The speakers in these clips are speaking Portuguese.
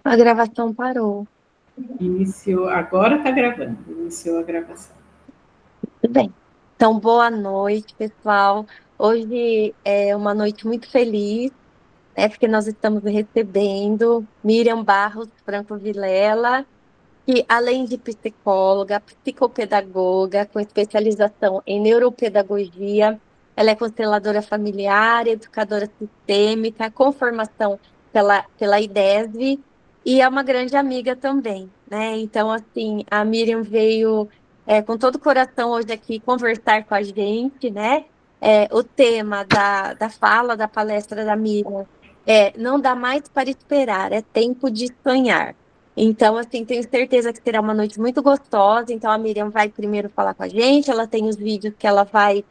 A gravação parou. Iniciou, agora está gravando, iniciou a gravação. Tudo bem. Então, boa noite, pessoal. Hoje é uma noite muito feliz, né? Porque nós estamos recebendo Miriam Barros Franco Vilela, que além de psicóloga, psicopedagoga, com especialização em neuropedagogia, ela é consteladora familiar, educadora sistêmica, com formação pela IDESV, e é uma grande amiga também, né? Então, assim, a Miriam veio com todo o coração hoje aqui conversar com a gente, né? O tema da fala, da palestra da Miriam Não dá mais para esperar, é tempo de sonhar. Então, assim, tenho certeza que será uma noite muito gostosa. Então, a Miriam vai primeiro falar com a gente, ela tem os vídeos que ela vai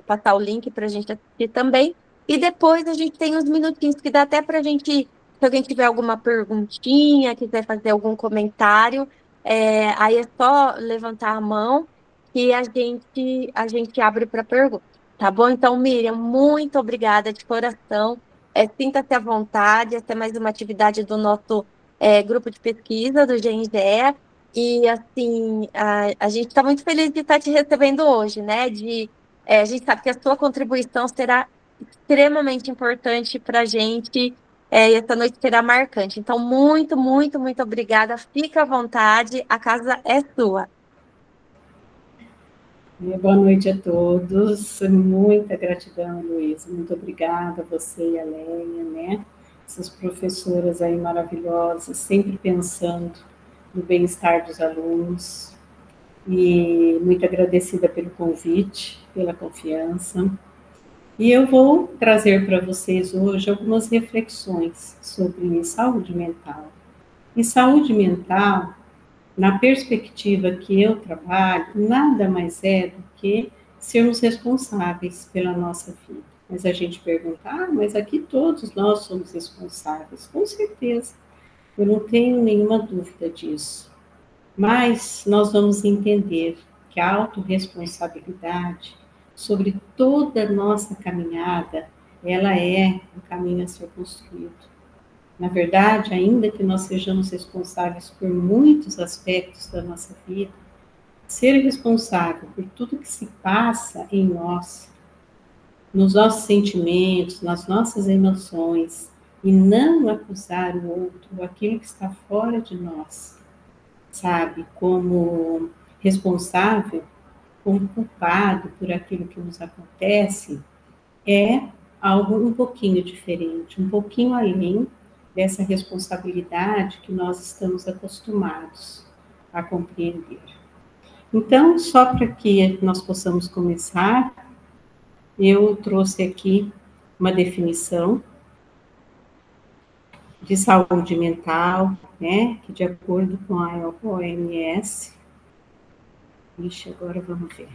passar o link para a gente assistir também. E depois a gente tem uns minutinhos que dá até para a gente, se alguém tiver alguma perguntinha, quiser fazer algum comentário, aí é só levantar a mão que a gente abre para pergunta. Tá bom? Então, Miriam, muito obrigada de coração. Sinta-se à vontade, essa é mais uma atividade do nosso grupo de pesquisa do GNGE, e assim, a gente está muito feliz de estar te recebendo hoje, né? A gente sabe que a sua contribuição será extremamente importante para a gente, e essa noite será marcante. Então, muito, muito, muito obrigada. Fica à vontade, a casa é sua. Boa noite a todos, muita gratidão, Luísa, muito obrigada a você e a Leia, né? Essas professoras aí maravilhosas, sempre pensando no bem-estar dos alunos, e muito agradecida pelo convite, pela confiança. E eu vou trazer para vocês hoje algumas reflexões sobre saúde mental. E saúde mental, na perspectiva que eu trabalho, nada mais é do que sermos responsáveis pela nossa vida. Mas a gente pergunta, mas aqui todos nós somos responsáveis. Com certeza, eu não tenho nenhuma dúvida disso. Mas nós vamos entender que a autorresponsabilidade sobre toda a nossa caminhada, ela é um caminho a ser construído. Na verdade, ainda que nós sejamos responsáveis por muitos aspectos da nossa vida, ser responsável por tudo que se passa em nós, nos nossos sentimentos, nas nossas emoções, e não acusar o outro, aquilo que está fora de nós, sabe, como responsável, como culpado por aquilo que nos acontece, é algo um pouquinho diferente, um pouquinho além dessa responsabilidade que nós estamos acostumados a compreender. Então, só para que nós possamos começar, eu trouxe aqui uma definição de saúde mental, né, que de acordo com a OMS, agora vamos ver.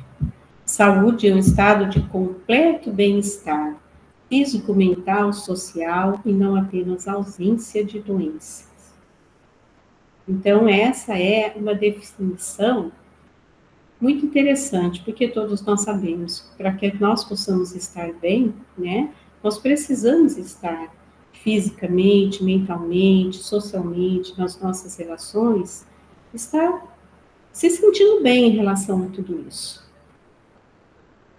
Saúde é um estado de completo bem-estar, físico, mental, social e não apenas ausência de doenças. Então, essa é uma definição muito interessante, porque todos nós sabemos, para que nós possamos estar bem, né, nós precisamos estar fisicamente, mentalmente, socialmente, nas nossas relações, estar se sentindo bem em relação a tudo isso.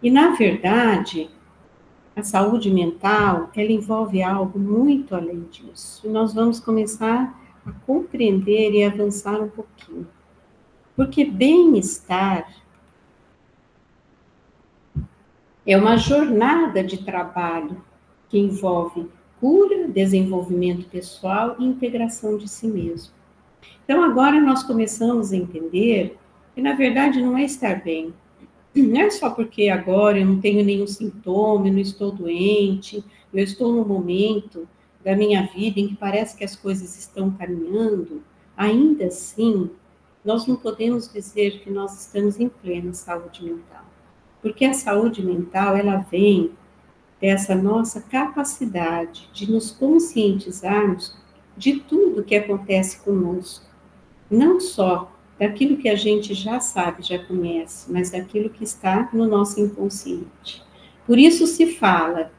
E, na verdade, a saúde mental, ela envolve algo muito além disso. E nós vamos começar a compreender e avançar um pouquinho. Porque bem-estar é uma jornada de trabalho que envolve cura, desenvolvimento pessoal e integração de si mesmo. Então, agora nós começamos a entender que, na verdade, não é estar bem. Não é só porque agora eu não tenho nenhum sintoma, eu não estou doente, eu estou num momento da minha vida em que parece que as coisas estão caminhando, ainda assim, nós não podemos dizer que nós estamos em plena saúde mental. Porque a saúde mental, ela vem dessa nossa capacidade de nos conscientizarmos de tudo que acontece conosco. Não só daquilo que a gente já sabe, já conhece, mas daquilo que está no nosso inconsciente. Por isso se fala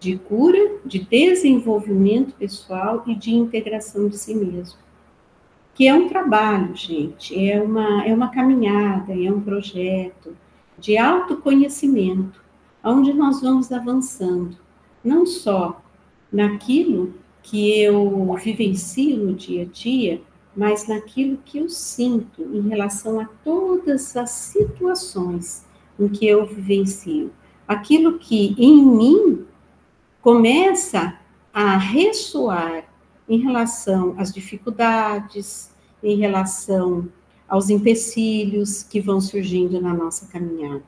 de cura, de desenvolvimento pessoal e de integração de si mesmo. Que é um trabalho, gente, é uma caminhada, é um projeto de autoconhecimento, onde nós vamos avançando, não só naquilo que eu vivencio no dia a dia, mas naquilo que eu sinto em relação a todas as situações em que eu vivencio. Aquilo que em mim começa a ressoar em relação às dificuldades, em relação aos empecilhos que vão surgindo na nossa caminhada.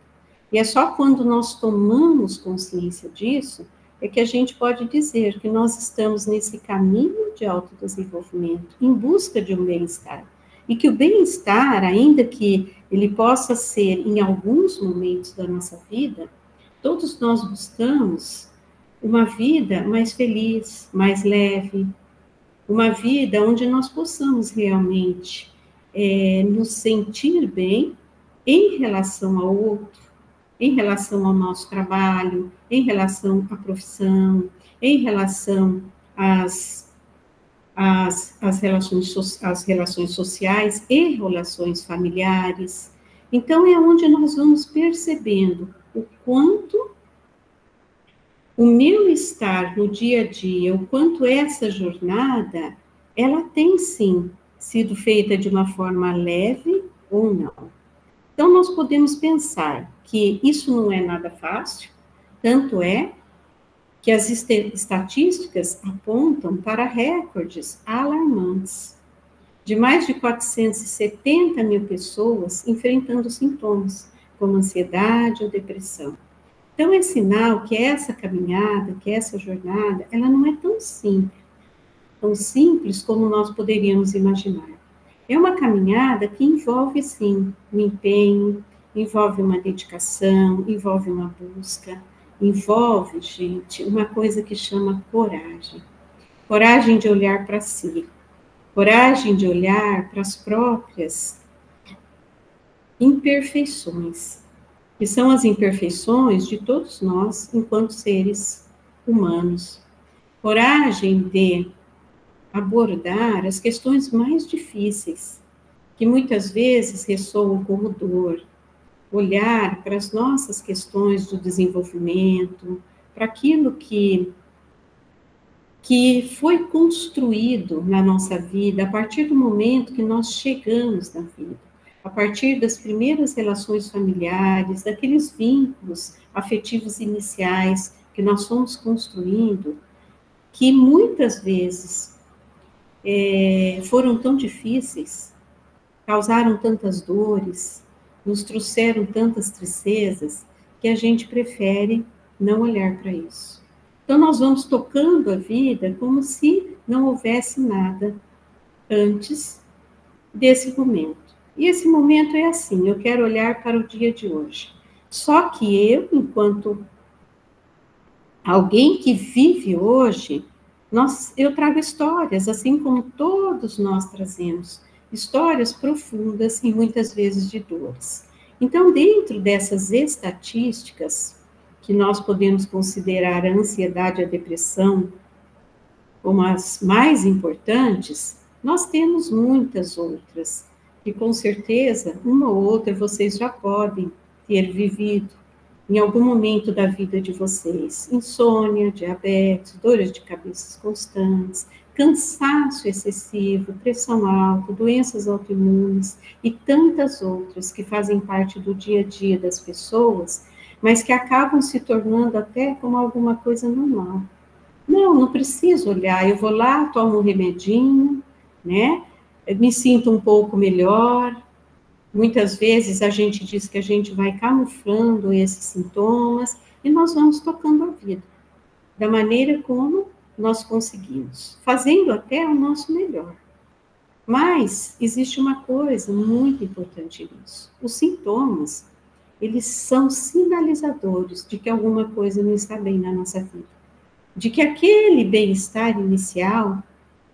E é só quando nós tomamos consciência disso é que a gente pode dizer que nós estamos nesse caminho de autodesenvolvimento, em busca de um bem-estar. E que o bem-estar, ainda que ele possa ser em alguns momentos da nossa vida, todos nós buscamos uma vida mais feliz, mais leve, uma vida onde nós possamos realmente nos sentir bem em relação ao outro, em relação ao nosso trabalho, em relação à profissão, em relação às relações sociais e relações familiares. Então, é onde nós vamos percebendo o quanto o meu estar no dia a dia, o quanto essa jornada, ela tem sim sido feita de uma forma leve ou não. Então, nós podemos pensar que isso não é nada fácil, tanto é que as estatísticas apontam para recordes alarmantes, de mais de 470 mil pessoas enfrentando sintomas, como ansiedade ou depressão. Então, é sinal que essa caminhada, que essa jornada, ela não é tão simples como nós poderíamos imaginar. É uma caminhada que envolve, sim, um empenho, envolve uma dedicação, envolve uma busca, envolve, gente, uma coisa que chama coragem. Coragem de olhar para si, coragem de olhar para as próprias imperfeições, que são as imperfeições de todos nós enquanto seres humanos. Coragem de abordar as questões mais difíceis, que muitas vezes ressoam como dor, olhar para as nossas questões do desenvolvimento, para aquilo que foi construído na nossa vida a partir do momento que nós chegamos na vida, a partir das primeiras relações familiares, daqueles vínculos afetivos iniciais que nós fomos construindo, que muitas vezes foram tão difíceis, causaram tantas dores, nos trouxeram tantas tristezas, que a gente prefere não olhar para isso. Então, nós vamos tocando a vida como se não houvesse nada antes desse momento. E esse momento é assim, eu quero olhar para o dia de hoje. Só que eu, enquanto alguém que vive hoje, eu trago histórias, assim como todos nós trazemos, histórias profundas e muitas vezes de dores. Então, dentro dessas estatísticas, que nós podemos considerar a ansiedade e a depressão como as mais importantes, nós temos muitas outras, e com certeza, uma ou outra vocês já podem ter vivido em algum momento da vida de vocês. Insônia, diabetes, dores de cabeça constantes, cansaço excessivo, pressão alta, doenças autoimunes e tantas outras que fazem parte do dia a dia das pessoas, mas que acabam se tornando até como alguma coisa normal. Não preciso olhar, eu vou lá, tomo um remedinho, né? Eu me sinto um pouco melhor. Muitas vezes a gente diz que a gente vai camuflando esses sintomas e nós vamos tocando a vida da maneira como nós conseguimos, fazendo até o nosso melhor. Mas existe uma coisa muito importante nisso. Os sintomas, eles são sinalizadores de que alguma coisa não está bem na nossa vida, de que aquele bem-estar inicial,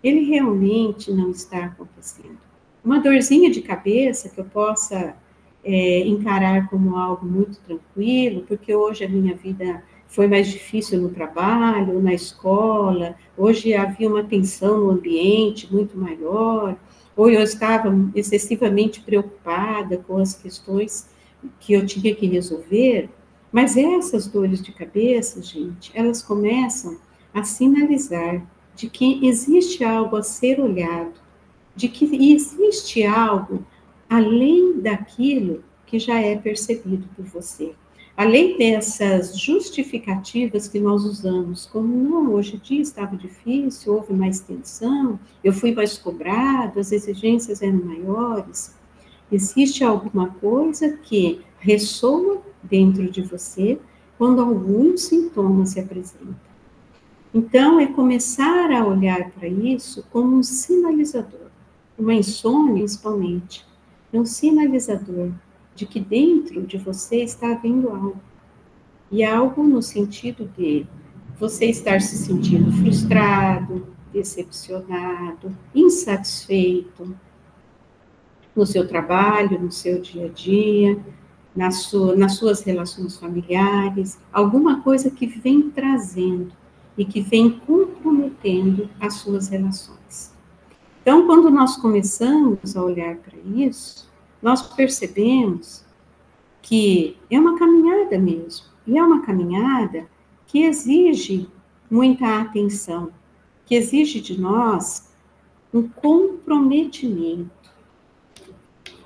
ele realmente não está acontecendo. Uma dorzinha de cabeça que eu possa encarar como algo muito tranquilo, porque hoje a minha vida foi mais difícil no trabalho, na escola, hoje havia uma tensão no ambiente muito maior, ou eu estava excessivamente preocupada com as questões que eu tinha que resolver. Mas essas dores de cabeça, gente, elas começam a sinalizar de que existe algo a ser olhado, de que existe algo além daquilo que já é percebido por você. Além dessas justificativas que nós usamos, como não, hoje em dia estava difícil, houve mais tensão, eu fui mais cobrado, as exigências eram maiores, existe alguma coisa que ressoa dentro de você quando algum sintoma se apresenta. Então, é começar a olhar para isso como um sinalizador. Uma insônia, principalmente, é um sinalizador de que dentro de você está havendo algo. E algo no sentido de você estar se sentindo frustrado, decepcionado, insatisfeito no seu trabalho, no seu dia a dia, nas suas relações familiares, alguma coisa que vem trazendo e que vem comprometendo as suas relações. Então, quando nós começamos a olhar para isso, nós percebemos que é uma caminhada mesmo, e é uma caminhada que exige muita atenção, que exige de nós um comprometimento.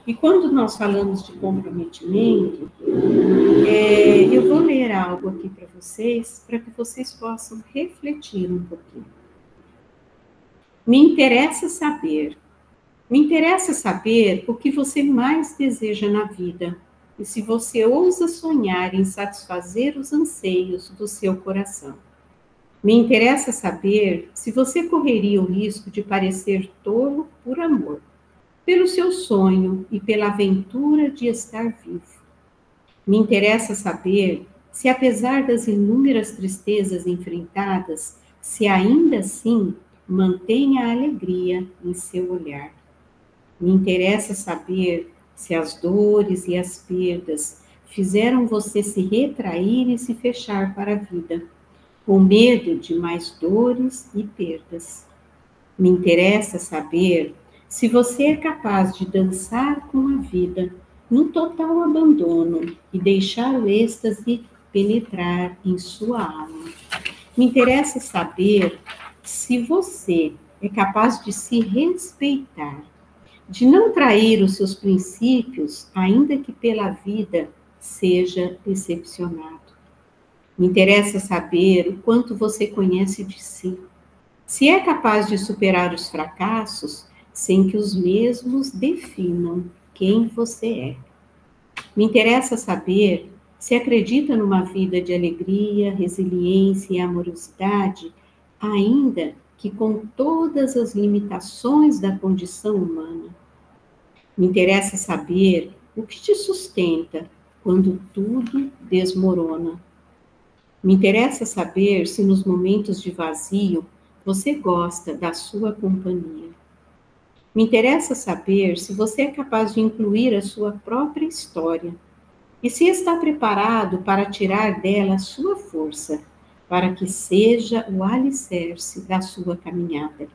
E quando nós falamos de comprometimento, eu vou ler algo aqui para que vocês possam refletir um pouquinho. Me interessa saber o que você mais deseja na vida, e se você ousa sonhar em satisfazer os anseios do seu coração. Me interessa saber se você correria o risco de parecer tolo por amor, pelo seu sonho e pela aventura de estar vivo. Me interessa saber se, apesar das inúmeras tristezas enfrentadas, se ainda assim mantém a alegria em seu olhar. Me interessa saber se as dores e as perdas fizeram você se retrair e se fechar para a vida, com medo de mais dores e perdas. Me interessa saber se você é capaz de dançar com a vida num total abandono e deixar o êxtase penetrar em sua alma. Me interessa saber se você é capaz de se respeitar, de não trair os seus princípios, ainda que pela vida seja decepcionado. Me interessa saber o quanto você conhece de si, se é capaz de superar os fracassos sem que os mesmos definam quem você é. Me interessa saber se acredita numa vida de alegria, resiliência e amorosidade, ainda que com todas as limitações da condição humana. Me interessa saber o que te sustenta quando tudo desmorona. Me interessa saber se nos momentos de vazio você gosta da sua companhia. Me interessa saber se você é capaz de incluir a sua própria história e se está preparado para tirar dela a sua força, para que seja o alicerce da sua caminhada.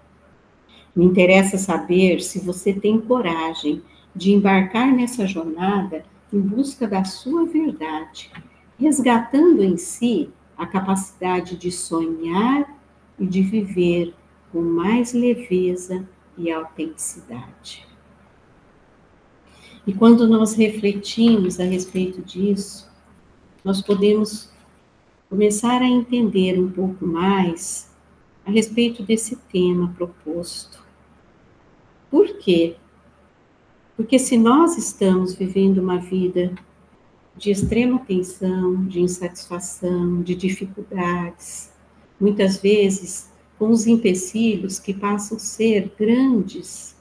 Me interessa saber se você tem coragem de embarcar nessa jornada em busca da sua verdade, resgatando em si a capacidade de sonhar e de viver com mais leveza e autenticidade. E quando nós refletimos a respeito disso, nós podemos começar a entender um pouco mais a respeito desse tema proposto. Por quê? Porque se nós estamos vivendo uma vida de extrema tensão, de insatisfação, de dificuldades, muitas vezes com os empecilhos que passam a ser grandes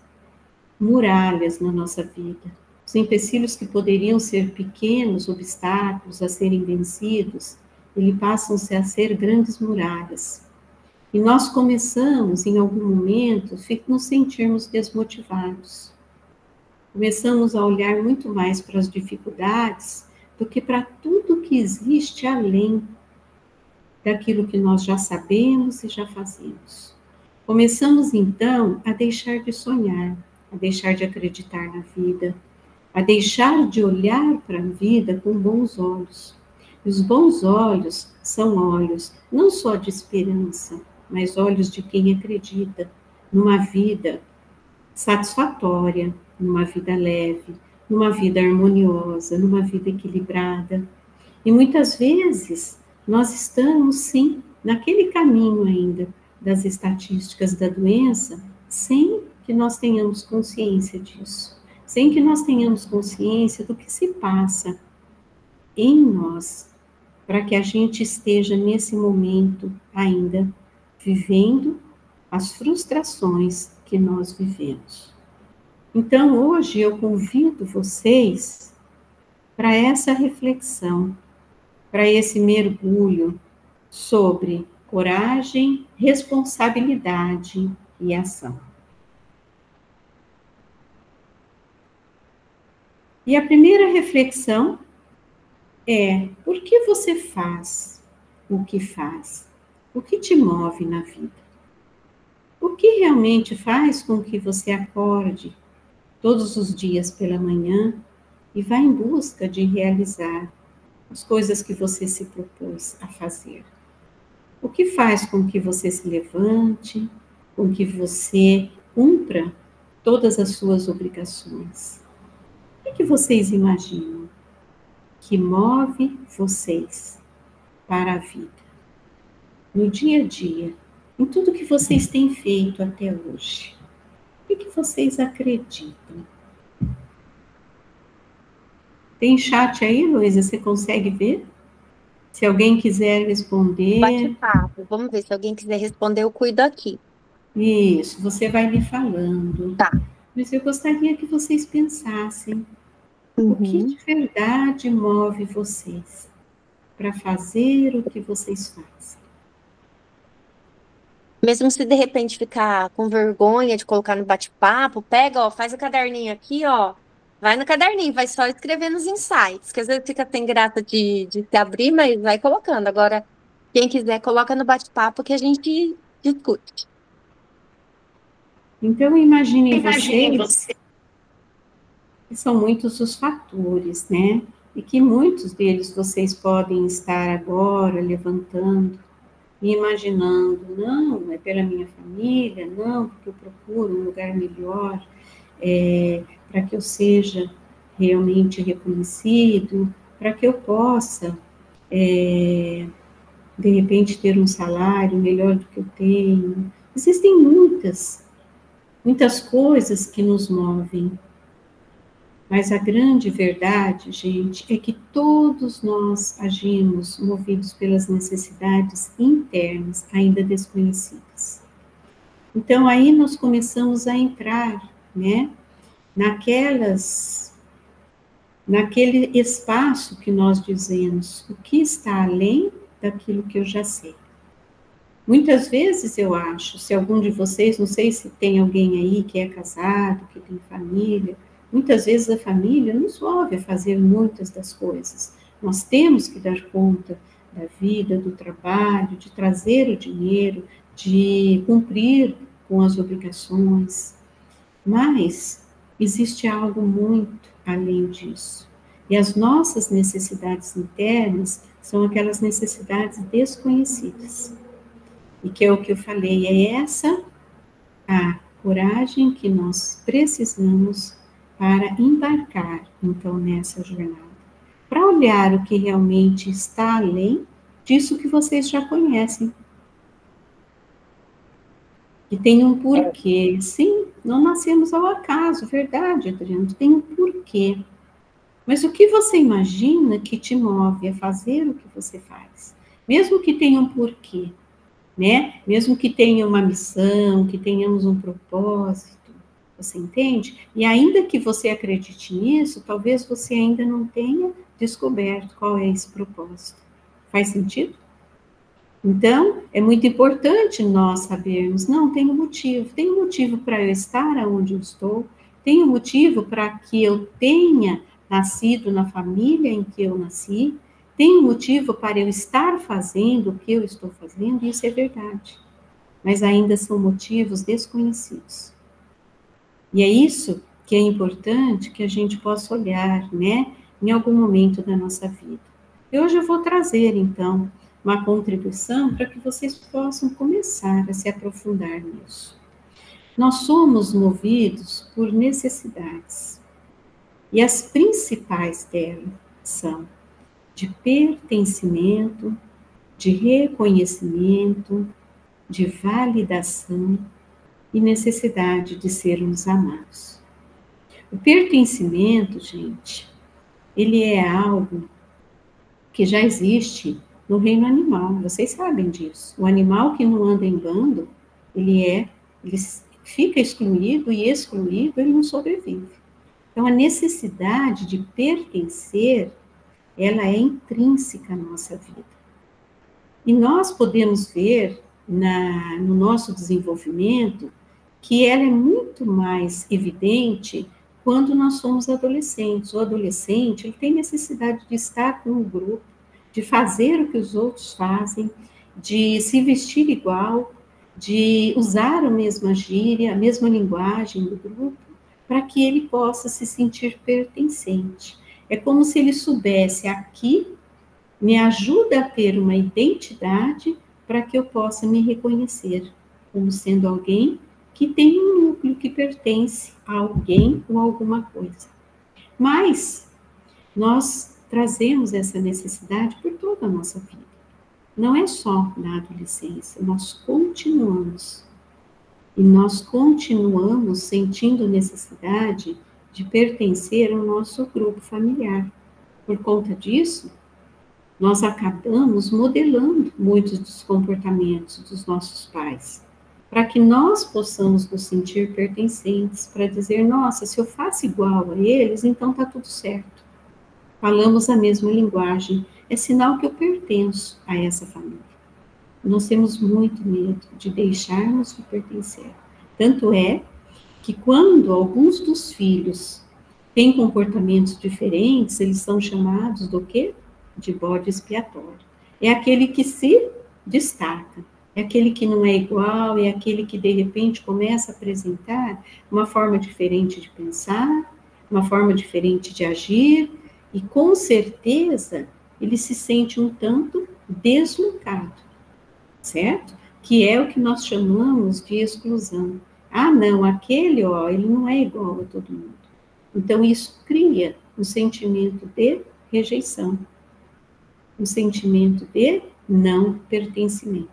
muralhas na nossa vida. Os empecilhos que poderiam ser pequenos obstáculos a serem vencidos, eles passam a ser grandes muralhas. E nós começamos, em algum momento, a nos sentirmos desmotivados. Começamos a olhar muito mais para as dificuldades do que para tudo que existe além. daquilo que nós já sabemos e já fazemos. Começamos, então, a deixar de sonhar, a deixar de acreditar na vida, a deixar de olhar para a vida com bons olhos. E os bons olhos são olhos não só de esperança, mas olhos de quem acredita numa vida satisfatória, numa vida leve, numa vida harmoniosa, numa vida equilibrada. E muitas vezes nós estamos, sim, naquele caminho ainda das estatísticas da doença, sem que nós tenhamos consciência disso, sem que nós tenhamos consciência do que se passa em nós, para que a gente esteja nesse momento ainda vivendo as frustrações que nós vivemos. Então, hoje eu convido vocês para essa reflexão, para esse mergulho sobre coragem, responsabilidade e ação. E a primeira reflexão é: por que você faz o que faz? O que te move na vida? O que realmente faz com que você acorde todos os dias pela manhã e vá em busca de realizar as coisas que você se propôs a fazer? O que faz com que você se levante, com que você cumpra todas as suas obrigações? O que vocês imaginam que move vocês para a vida? No dia a dia, em tudo que vocês têm feito até hoje, o que vocês acreditam? Tem chat aí, Luísa? Você consegue ver? Se alguém quiser responder. Bate-papo. Vamos ver se alguém quiser responder, eu cuido aqui. Isso, você vai me falando. Tá. Mas eu gostaria que vocês pensassem Uhum. O que de verdade move vocês para fazer o que vocês fazem. Mesmo se de repente ficar com vergonha de colocar no bate-papo, pega, ó, faz o caderninho aqui, ó. Vai no caderninho, vai só escrever nos insights, que às vezes fica sem graça de se abrir, mas vai colocando. Agora, quem quiser, coloca no bate-papo que a gente discute. Então, imaginem vocês que são muitos os fatores, né? E que muitos deles vocês podem estar agora levantando e imaginando: não, é pela minha família, não, porque eu procuro um lugar melhor, para que eu seja realmente reconhecido, para que eu possa, de repente, ter um salário melhor do que eu tenho. Existem muitas coisas que nos movem. Mas a grande verdade, gente, é que todos nós agimos movidos pelas necessidades internas ainda desconhecidas. Então, aí nós começamos a entrar, né, naquele espaço que nós dizemos, o que está além daquilo que eu já sei. Muitas vezes eu acho, se algum de vocês, não sei se tem alguém aí que é casado, que tem família, muitas vezes a família nos move a fazer muitas das coisas. Nós temos que dar conta da vida, do trabalho, de trazer o dinheiro, de cumprir com as obrigações. Mas existe algo muito além disso. E as nossas necessidades internas são aquelas necessidades desconhecidas. E que é o que eu falei, é essa a coragem que nós precisamos para embarcar, então, nessa jornada. Para olhar o que realmente está além disso que vocês já conhecem. Que tem um porquê. Sim, não nascemos ao acaso, verdade, Adriano, tem um porquê. Mas o que você imagina que te move a fazer o que você faz? Mesmo que tenha um porquê, né? Mesmo que tenha uma missão, que tenhamos um propósito, você entende? E ainda que você acredite nisso, talvez você ainda não tenha descoberto qual é esse propósito. Faz sentido? Então, é muito importante nós sabermos, não, tem um motivo para eu estar onde eu estou, tem um motivo para que eu tenha nascido na família em que eu nasci, Tem um motivo para eu estar fazendo o que eu estou fazendo, isso é verdade. Mas ainda são motivos desconhecidos. E é isso que é importante que a gente possa olhar, né, em algum momento da nossa vida. E hoje eu vou trazer, então, uma contribuição para que vocês possam começar a se aprofundar nisso. Nós somos movidos por necessidades. E as principais delas são de pertencimento, de reconhecimento, de validação e necessidade de sermos amados. O pertencimento, gente, ele é algo que já existe no reino animal, vocês sabem disso. O animal que não anda em bando, ele fica excluído e excluído, ele não sobrevive. Então, a necessidade de pertencer, ela é intrínseca à nossa vida. E nós podemos ver no nosso desenvolvimento que ela é muito mais evidente quando nós somos adolescentes. O adolescente, ele tem necessidade de estar com o grupo, de fazer o que os outros fazem, de se vestir igual, de usar a mesma gíria, a mesma linguagem do grupo, para que ele possa se sentir pertencente. É como se ele soubesse: aqui me ajuda a ter uma identidade para que eu possa me reconhecer como sendo alguém que tem um núcleo que pertence a alguém ou a alguma coisa. Mas nós trazemos essa necessidade por toda a nossa vida. Não é só na adolescência, nós continuamos. E nós continuamos sentindo necessidade de pertencer ao nosso grupo familiar. Por conta disso, nós acabamos modelando muitos dos comportamentos dos nossos pais, para que nós possamos nos sentir pertencentes, para dizer: nossa, se eu faço igual a eles, então está tudo certo. Falamos a mesma linguagem, é sinal que eu pertenço a essa família. Nós temos muito medo de deixarmos de pertencer. Tanto é que quando alguns dos filhos têm comportamentos diferentes, eles são chamados do quê? De bode expiatório. É aquele que se destaca, é aquele que não é igual, é aquele que de repente começa a apresentar uma forma diferente de pensar, uma forma diferente de agir, e com certeza ele se sente um tanto deslocado, certo? Que é o que nós chamamos de exclusão. Ah, não, aquele, ele não é igual a todo mundo. Então isso cria um sentimento de rejeição, um sentimento de não pertencimento.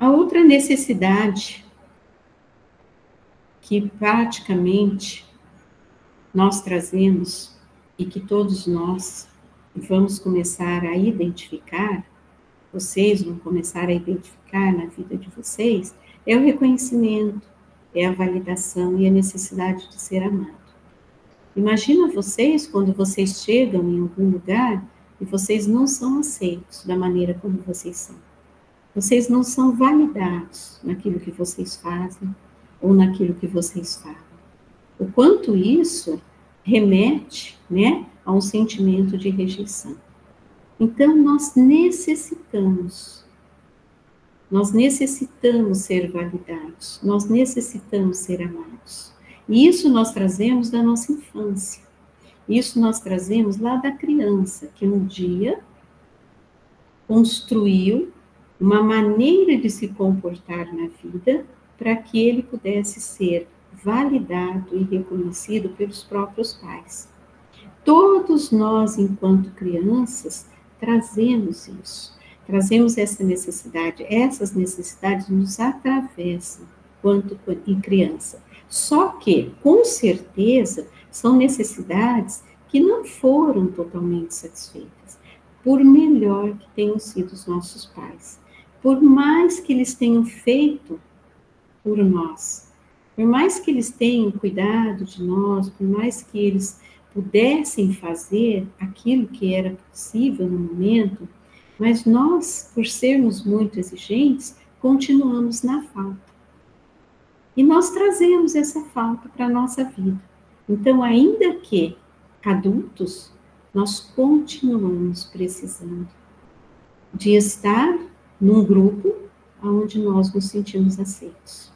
A outra necessidade que praticamente nós trazemos e que todos nós vamos começar a identificar, vocês vão começar a identificar na vida de vocês, é o reconhecimento, é a validação e a necessidade de ser amado. Imagina vocês quando vocês chegam em algum lugar e vocês não são aceitos da maneira como vocês são. Vocês não são validados naquilo que vocês fazem ou naquilo que vocês falam. O quanto isso remete, né, a um sentimento de rejeição. Então, nós necessitamos ser validados, nós necessitamos ser amados. E isso nós trazemos da nossa infância. Isso nós trazemos lá da criança, que um dia construiu uma maneira de se comportar na vida para que ele pudesse ser validado e reconhecido pelos próprios pais. Todos nós, enquanto crianças, trazemos isso, trazemos essa necessidade, essas necessidades nos atravessam enquanto em criança. Só que, com certeza, são necessidades que não foram totalmente satisfeitas, por melhor que tenham sido os nossos pais, por mais que eles tenham feito por nós, por mais que eles tenham cuidado de nós, por mais que eles pudessem fazer aquilo que era possível no momento, mas nós, por sermos muito exigentes, continuamos na falta. E nós trazemos essa falta para a nossa vida. Então, ainda que adultos, nós continuamos precisando de estar num grupo onde nós nos sentimos aceitos.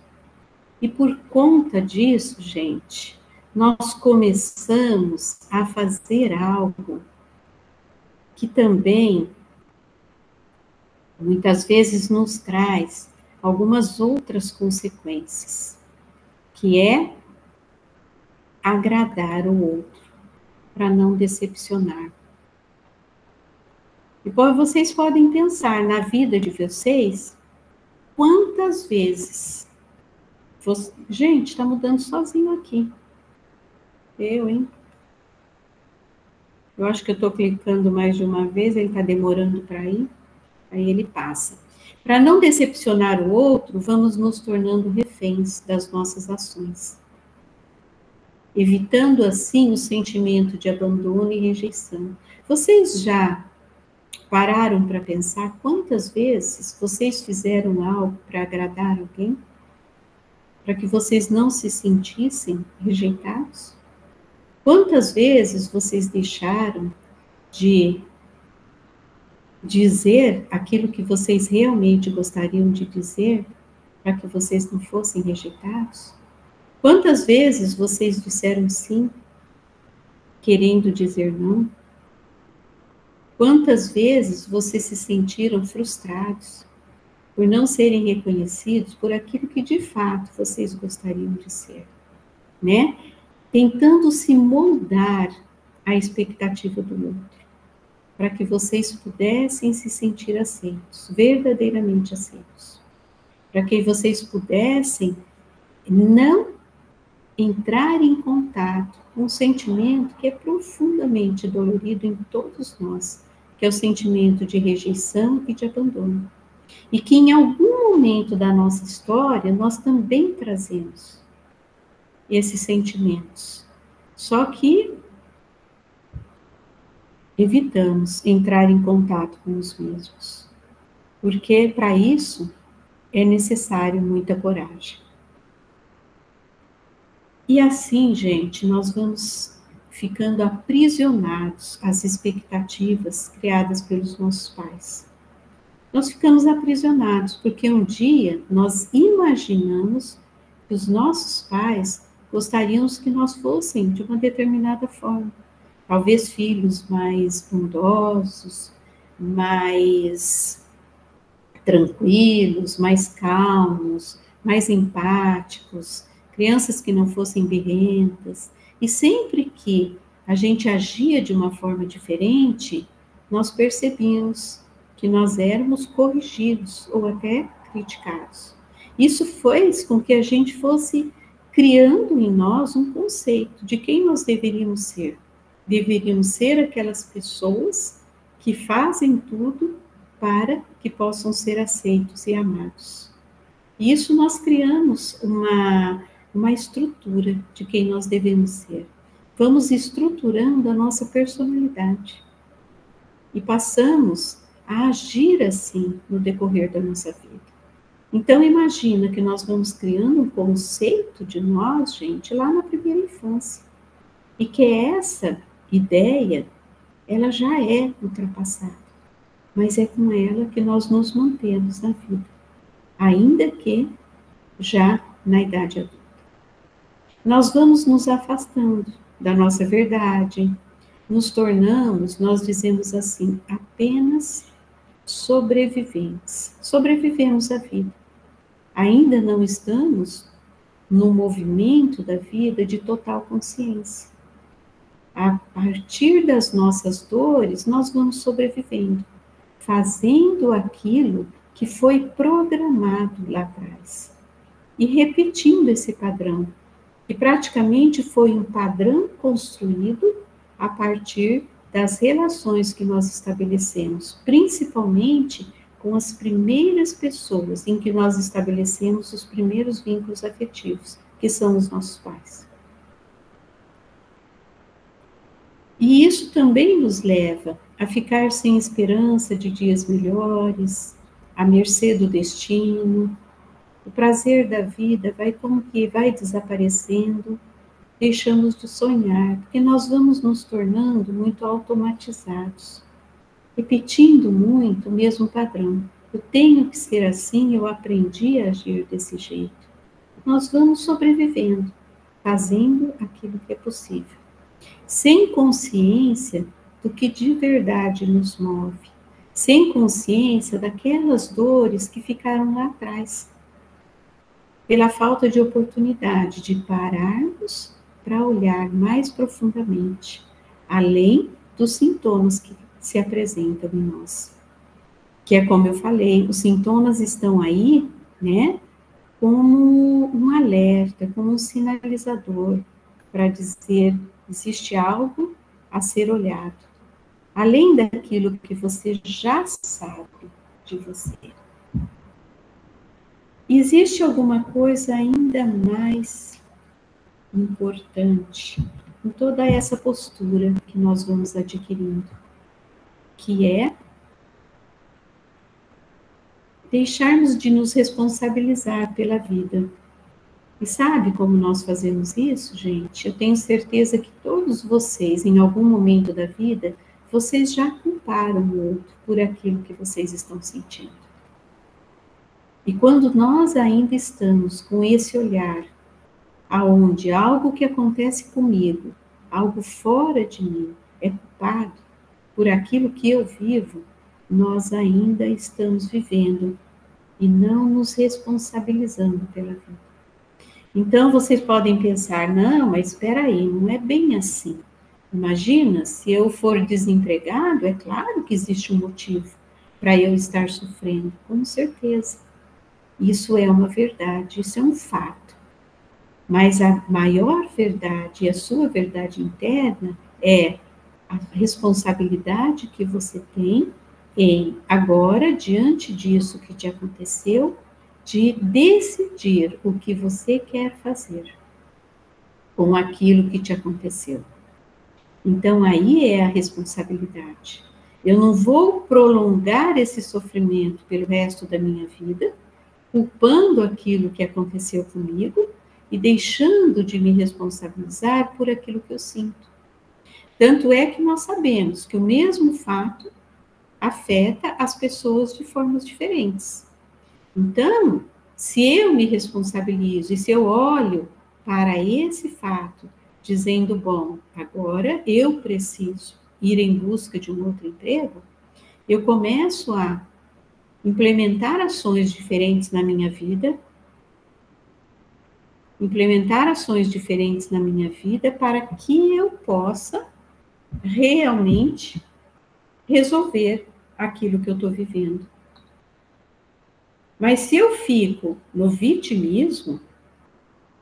E por conta disso, gente, nós começamos a fazer algo que também muitas vezes nos traz algumas outras consequências, que é agradar o outro, para não decepcionar. E vocês podem pensar na vida de vocês, quantas vezes... Gente, está mudando sozinho aqui. Hein? Eu acho que eu estou clicando mais de uma vez, ele está demorando para ir, aí ele passa. Para não decepcionar o outro, vamos nos tornando reféns das nossas ações, evitando assim o sentimento de abandono e rejeição. Vocês já pararam para pensar quantas vezes vocês fizeram algo para agradar alguém? Para que vocês não se sentissem rejeitados? Quantas vezes vocês deixaram de dizer aquilo que vocês realmente gostariam de dizer para que vocês não fossem rejeitados? Quantas vezes vocês disseram sim, querendo dizer não? Quantas vezes vocês se sentiram frustrados por não serem reconhecidos por aquilo que de fato vocês gostariam de ser, né? Tentando se moldar à expectativa do outro, para que vocês pudessem se sentir aceitos, verdadeiramente aceitos, para que vocês pudessem não entrar em contato com um sentimento que é profundamente dolorido em todos nós, que é o sentimento de rejeição e de abandono. E que em algum momento da nossa história nós também trazemos esses sentimentos. Só que evitamos entrar em contato com os mesmos. Porque para isso é necessário muita coragem. E assim, gente, nós vamos ficando aprisionados às expectativas criadas pelos nossos pais. Nós ficamos aprisionados porque um dia nós imaginamos que os nossos pais gostariam que nós fossem de uma determinada forma. Talvez filhos mais bondosos, mais tranquilos, mais calmos, mais empáticos, crianças que não fossem birrentas. E sempre que a gente agia de uma forma diferente, nós percebíamos que nós éramos corrigidos ou até criticados. Isso fez com que a gente fosse criando em nós um conceito de quem nós deveríamos ser. Deveríamos ser aquelas pessoas que fazem tudo para que possam ser aceitos e amados. E isso nós criamos uma estrutura de quem nós devemos ser. Vamos estruturando a nossa personalidade. E passamos a agir assim no decorrer da nossa vida. Então, imagina que nós vamos criando um conceito de nós, gente, lá na primeira infância. E que essa ideia, ela já é ultrapassada. Mas é com ela que nós nos mantemos na vida. Ainda que já na idade adulta. Nós vamos nos afastando da nossa verdade, nos tornamos, nós dizemos assim, apenas sobreviventes. Sobrevivemos à vida. Ainda não estamos no movimento da vida de total consciência. A partir das nossas dores, nós vamos sobrevivendo, fazendo aquilo que foi programado lá atrás. E repetindo esse padrão, que praticamente foi um padrão construído a partir das relações que nós estabelecemos, principalmente com as primeiras pessoas em que nós estabelecemos os primeiros vínculos afetivos, que são os nossos pais. E isso também nos leva a ficar sem esperança de dias melhores, à mercê do destino. O prazer da vida vai como que vai desaparecendo deixamos de sonhar, porque nós vamos nos tornando muito automatizados, repetindo muito o mesmo padrão. Eu tenho que ser assim, eu aprendi a agir desse jeito. Nós vamos sobrevivendo, fazendo aquilo que é possível, sem consciência do que de verdade nos move, sem consciência daquelas dores que ficaram lá atrás, pela falta de oportunidade de pararmos para olhar mais profundamente, além dos sintomas que se apresentam em nós. Que é como eu falei, os sintomas estão aí, né, como um alerta, como um sinalizador para dizer, existe algo a ser olhado, além daquilo que você já sabe de você. Existe alguma coisa ainda mais importante em toda essa postura que nós vamos adquirindo, que é deixarmos de nos responsabilizar pela vida. E sabe como nós fazemos isso, gente? Eu tenho certeza que todos vocês, em algum momento da vida, vocês já culparam o outro por aquilo que vocês estão sentindo. E quando nós ainda estamos com esse olhar, aonde algo que acontece comigo, algo fora de mim, é culpado por aquilo que eu vivo, nós ainda estamos vivendo e não nos responsabilizando pela vida. Então, vocês podem pensar, não, mas espera aí, não é bem assim. Imagina, se eu for desempregado, é claro que existe um motivo para eu estar sofrendo, com certeza. Isso é uma verdade, isso é um fato. Mas a maior verdade, a sua verdade interna, é a responsabilidade que você tem em, agora, diante disso que te aconteceu, de decidir o que você quer fazer com aquilo que te aconteceu. Então, aí é a responsabilidade. Eu não vou prolongar esse sofrimento pelo resto da minha vida, culpando aquilo que aconteceu comigo e deixando de me responsabilizar por aquilo que eu sinto. Tanto é que nós sabemos que o mesmo fato afeta as pessoas de formas diferentes. Então, se eu me responsabilizo e se eu olho para esse fato, dizendo, bom, agora eu preciso ir em busca de um outro emprego, eu começo a implementar ações diferentes na minha vida, para que eu possa realmente resolver aquilo que eu estou vivendo. Mas se eu fico no vitimismo,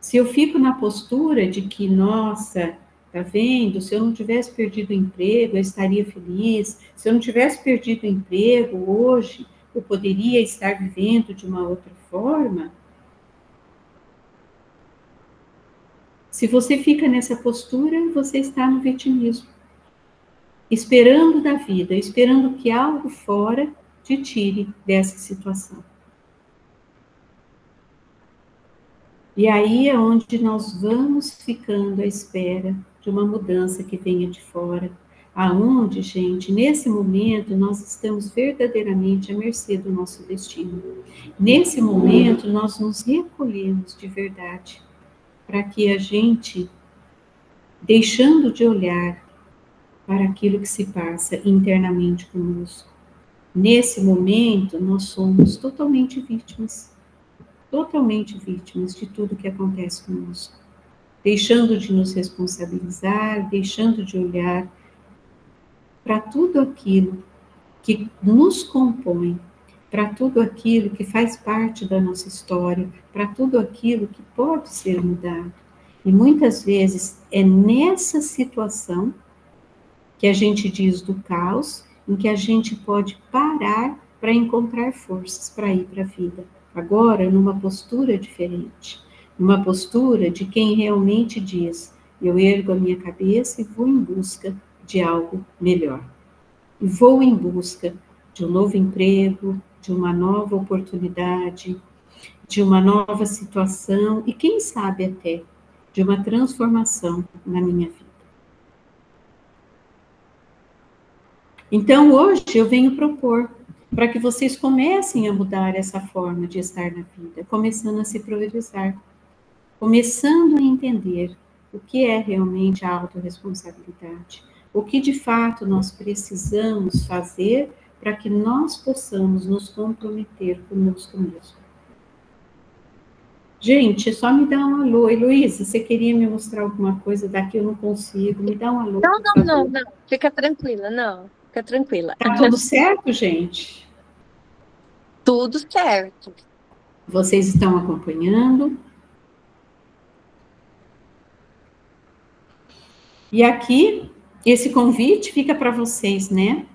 se eu fico na postura de que, nossa, tá vendo, se eu não tivesse perdido o emprego, eu estaria feliz, se eu não tivesse perdido o emprego hoje, eu poderia estar vivendo de uma outra forma. Se você fica nessa postura, você está no vitimismo, esperando da vida, esperando que algo fora te tire dessa situação. E aí é onde nós vamos ficando à espera de uma mudança que venha de fora, aonde, gente, nesse momento nós estamos verdadeiramente à mercê do nosso destino. Nesse momento nós nos recolhemos de verdade, para que a gente, deixando de olhar para aquilo que se passa internamente conosco, nesse momento nós somos totalmente vítimas de tudo que acontece conosco, deixando de nos responsabilizar, deixando de olhar para tudo aquilo que nos compõe, para tudo aquilo que faz parte da nossa história, para tudo aquilo que pode ser mudado. E muitas vezes é nessa situação que a gente diz do caos, em que a gente pode parar para encontrar forças para ir para a vida. Agora, numa postura diferente, numa postura de quem realmente diz, eu ergo a minha cabeça e vou em busca de algo melhor. E vou em busca de um novo emprego, de uma nova oportunidade, de uma nova situação, e quem sabe até de uma transformação na minha vida. Então, hoje eu venho propor para que vocês comecem a mudar essa forma de estar na vida, começando a se priorizar, começando a entender o que é realmente a autorresponsabilidade, o que de fato nós precisamos fazer para que nós possamos nos comprometer conosco mesmo. Gente, só me dá um alô. Heloísa, você queria me mostrar alguma coisa daqui? Eu não consigo. Me dá um alô, Não, por não, não, favor. não. Fica tranquila, não. Fica tranquila. Tá tudo certo, gente? Tudo certo. Vocês estão acompanhando? E aqui, esse convite fica para vocês, né?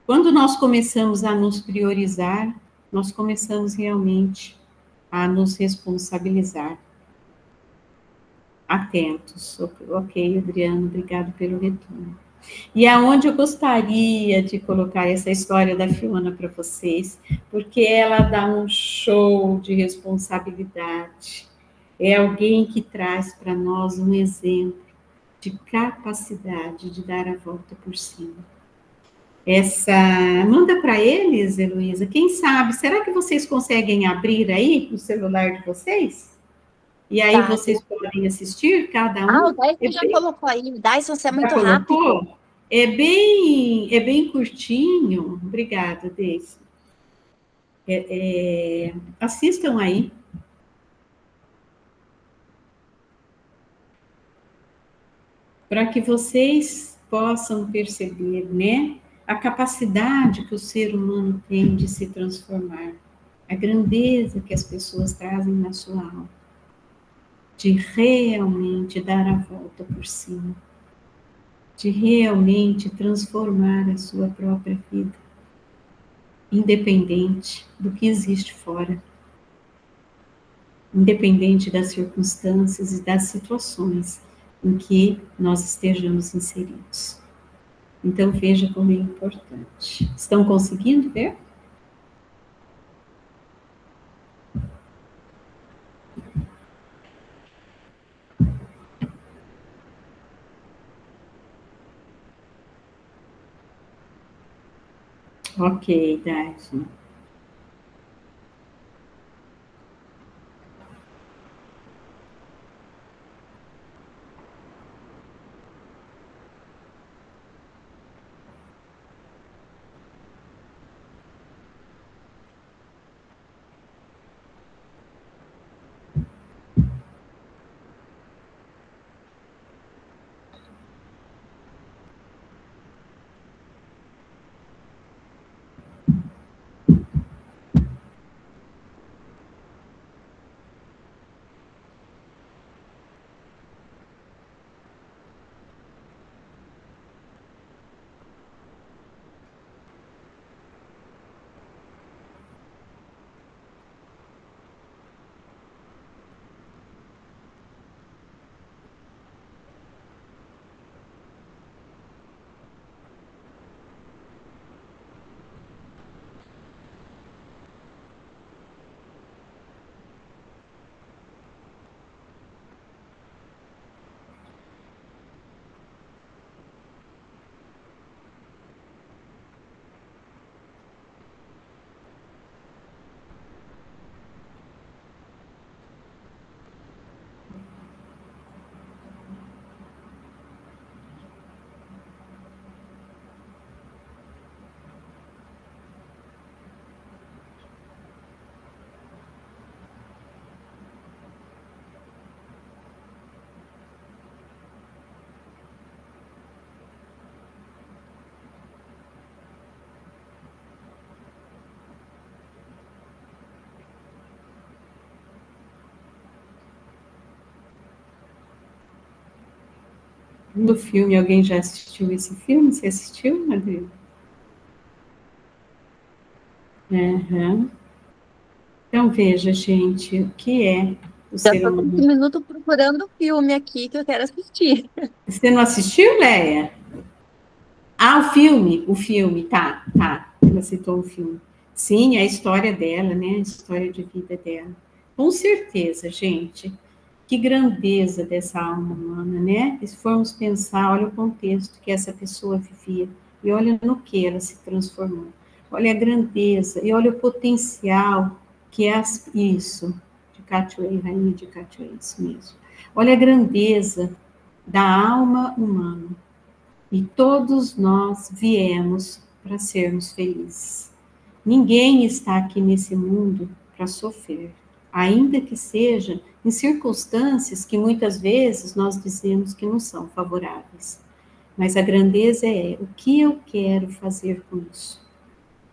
Quando nós começamos a nos priorizar, nós começamos realmente a nos responsabilizar. Atentos. Ok, Adriano, obrigado pelo retorno. E aonde eu gostaria de colocar essa história da Fiona para vocês, porque ela dá um show de responsabilidade. É alguém que traz para nós um exemplo de capacidade de dar a volta por cima. Manda para eles, Heloísa, quem sabe, será que vocês conseguem abrir aí no celular de vocês? E aí Tá. vocês podem assistir cada Ah, um? o Dyson já colocou aí. O Dyson, você é Já muito rápido. colocou? É bem curtinho. Obrigada, Deise. Assistam aí. Para que vocês possam perceber, né, a capacidade que o ser humano tem de se transformar, a grandeza que as pessoas trazem na sua alma, de realmente dar a volta por cima, de realmente transformar a sua própria vida, independente do que existe fora, independente das circunstâncias e das situações em que nós estejamos inseridos. Então, veja como é importante. Estão conseguindo ver? Ok, Dyson. Do filme, alguém já assistiu esse filme? Você assistiu, Adriana? Uhum. Então, veja, gente, o que é o Já ser estou humano. 15 minutos procurando o filme aqui que eu quero assistir. Você não assistiu, Leia? Ah, o filme, tá. Ela citou o filme. Sim, a história dela, né? A história de vida dela. Com certeza, gente. Que grandeza dessa alma humana, né? E se formos pensar, olha o contexto que essa pessoa vivia, e olha no que ela se transformou. Olha a grandeza, e olha o potencial que é isso, de Catuay, rainha de Catuay, isso mesmo. Olha a grandeza da alma humana. E todos nós viemos para sermos felizes. Ninguém está aqui nesse mundo para sofrer, ainda que seja em circunstâncias que muitas vezes nós dizemos que não são favoráveis. Mas a grandeza é o que eu quero fazer com isso.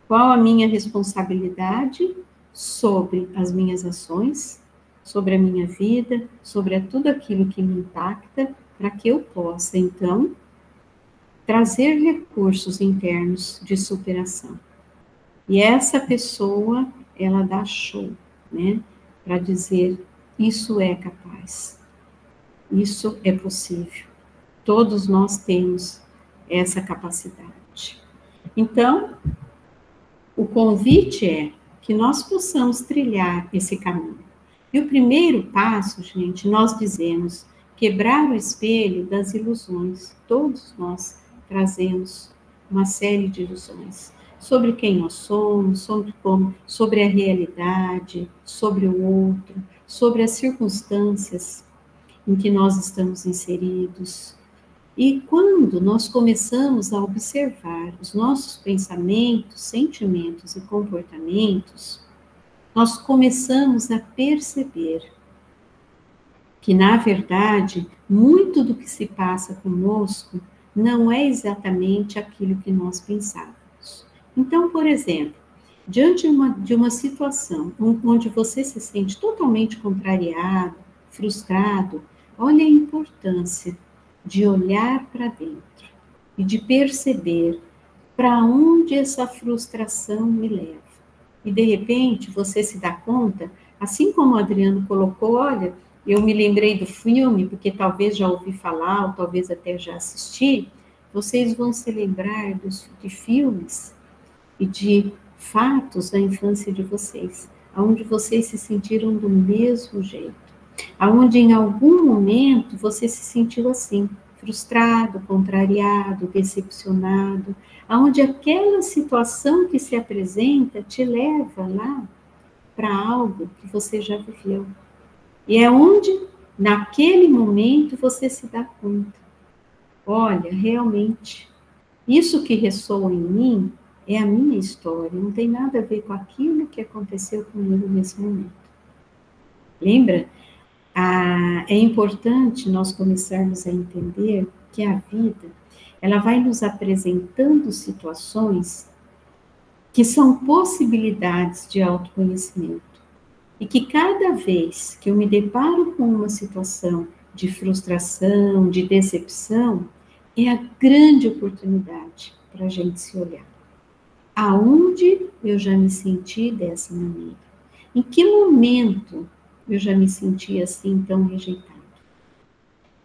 Qual a minha responsabilidade sobre as minhas ações, sobre a minha vida, sobre tudo aquilo que me impacta, para que eu possa, então, trazer recursos internos de superação. E essa pessoa, ela dá show, né? Para dizer, isso é capaz, isso é possível. Todos nós temos essa capacidade. Então, o convite é que nós possamos trilhar esse caminho. E o primeiro passo, gente, nós dizemos, quebrar o espelho das ilusões. Todos nós trazemos uma série de ilusões sobre quem nós somos, sobre a realidade, sobre o outro, sobre as circunstâncias em que nós estamos inseridos. E quando nós começamos a observar os nossos pensamentos, sentimentos e comportamentos, nós começamos a perceber que, na verdade, muito do que se passa conosco não é exatamente aquilo que nós pensávamos. Então, por exemplo, diante de uma situação onde você se sente totalmente contrariado, frustrado, olha a importância de olhar para dentro e de perceber para onde essa frustração me leva. E, de repente, você se dá conta, assim como o Adriano colocou, olha, eu me lembrei do filme, porque talvez já ouvi falar, ou talvez até já assisti, vocês vão se lembrar de filmes e de fatos da infância de vocês, onde vocês se sentiram do mesmo jeito, onde em algum momento você se sentiu assim, frustrado, contrariado, decepcionado, onde aquela situação que se apresenta te leva lá para algo que você já viveu. E é onde, naquele momento, você se dá conta. Olha, realmente, isso que ressoa em mim é a minha história, não tem nada a ver com aquilo que aconteceu comigo nesse momento. Lembra? É importante nós começarmos a entender que a vida, ela vai nos apresentando situações que são possibilidades de autoconhecimento. E que cada vez que eu me deparo com uma situação de frustração, de decepção, é a grande oportunidade para a gente se olhar. Aonde eu já me senti dessa maneira? Em que momento eu já me senti assim tão rejeitado?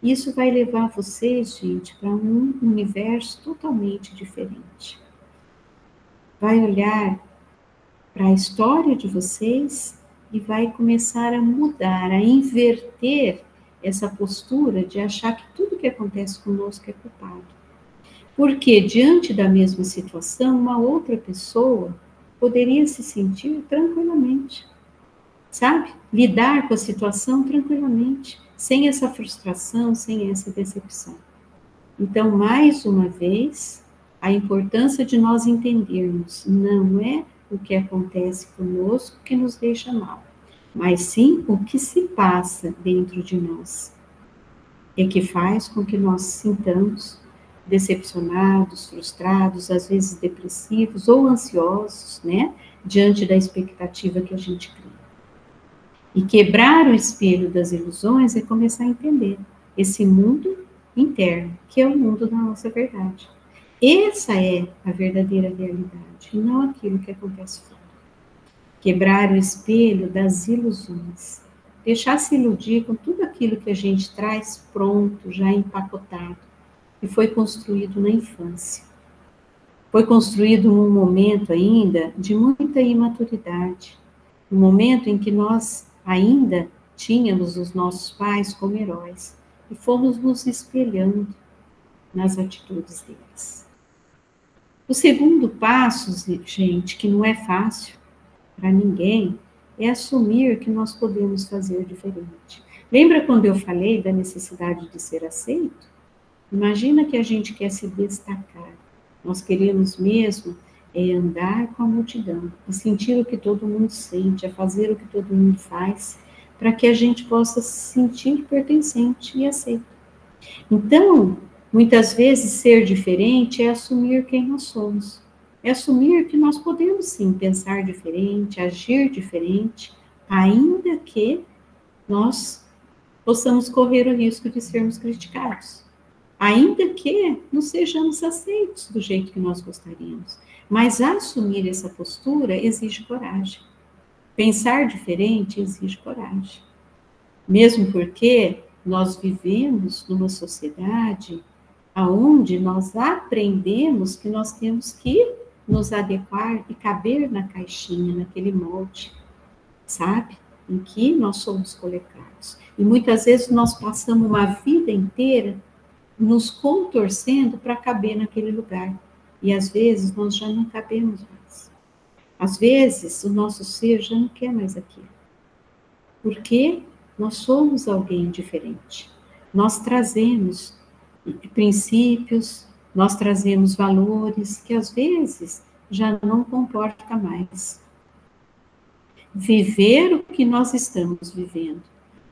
Isso vai levar vocês, gente, para um universo totalmente diferente. Vai olhar para a história de vocês e vai começar a mudar, a inverter essa postura de achar que tudo que acontece conosco é culpado. Porque diante da mesma situação, uma outra pessoa poderia se sentir tranquilamente, sabe? Lidar com a situação tranquilamente, sem essa frustração, sem essa decepção. Então, mais uma vez, a importância de nós entendermos, não é o que acontece conosco que nos deixa mal, mas sim o que se passa dentro de nós, e que faz com que nós sintamos decepcionados, frustrados, às vezes depressivos ou ansiosos, né, diante da expectativa que a gente cria. E quebrar o espelho das ilusões é começar a entender esse mundo interno, que é o mundo da nossa verdade. Essa é a verdadeira realidade, não aquilo que acontece fora. Quebrar o espelho das ilusões. Deixar se iludir com tudo aquilo que a gente traz pronto, já empacotado, que foi construído na infância. Foi construído num momento ainda de muita imaturidade, um momento em que nós ainda tínhamos os nossos pais como heróis e fomos nos espelhando nas atitudes deles. O segundo passo, gente, que não é fácil para ninguém, é assumir que nós podemos fazer diferente. Lembra quando eu falei da necessidade de ser aceito? Imagina que a gente quer se destacar. Nós queremos mesmo andar com a multidão, a sentir o que todo mundo sente, a fazer o que todo mundo faz, para que a gente possa se sentir pertencente e aceito. Então, muitas vezes ser diferente é assumir quem nós somos. É assumir que nós podemos sim pensar diferente, agir diferente, ainda que nós possamos correr o risco de sermos criticados. Ainda que não sejamos aceitos do jeito que nós gostaríamos. Mas assumir essa postura exige coragem. Pensar diferente exige coragem. Mesmo porque nós vivemos numa sociedade onde nós aprendemos que nós temos que nos adequar e caber na caixinha, naquele molde, sabe? Em que nós somos colocados. E muitas vezes nós passamos uma vida inteira nos contorcendo para caber naquele lugar. E às vezes nós já não cabemos mais. Às vezes o nosso ser já não quer mais aquilo. Porque nós somos alguém diferente. Nós trazemos princípios, nós trazemos valores que às vezes já não comporta mais. Viver o que nós estamos vivendo.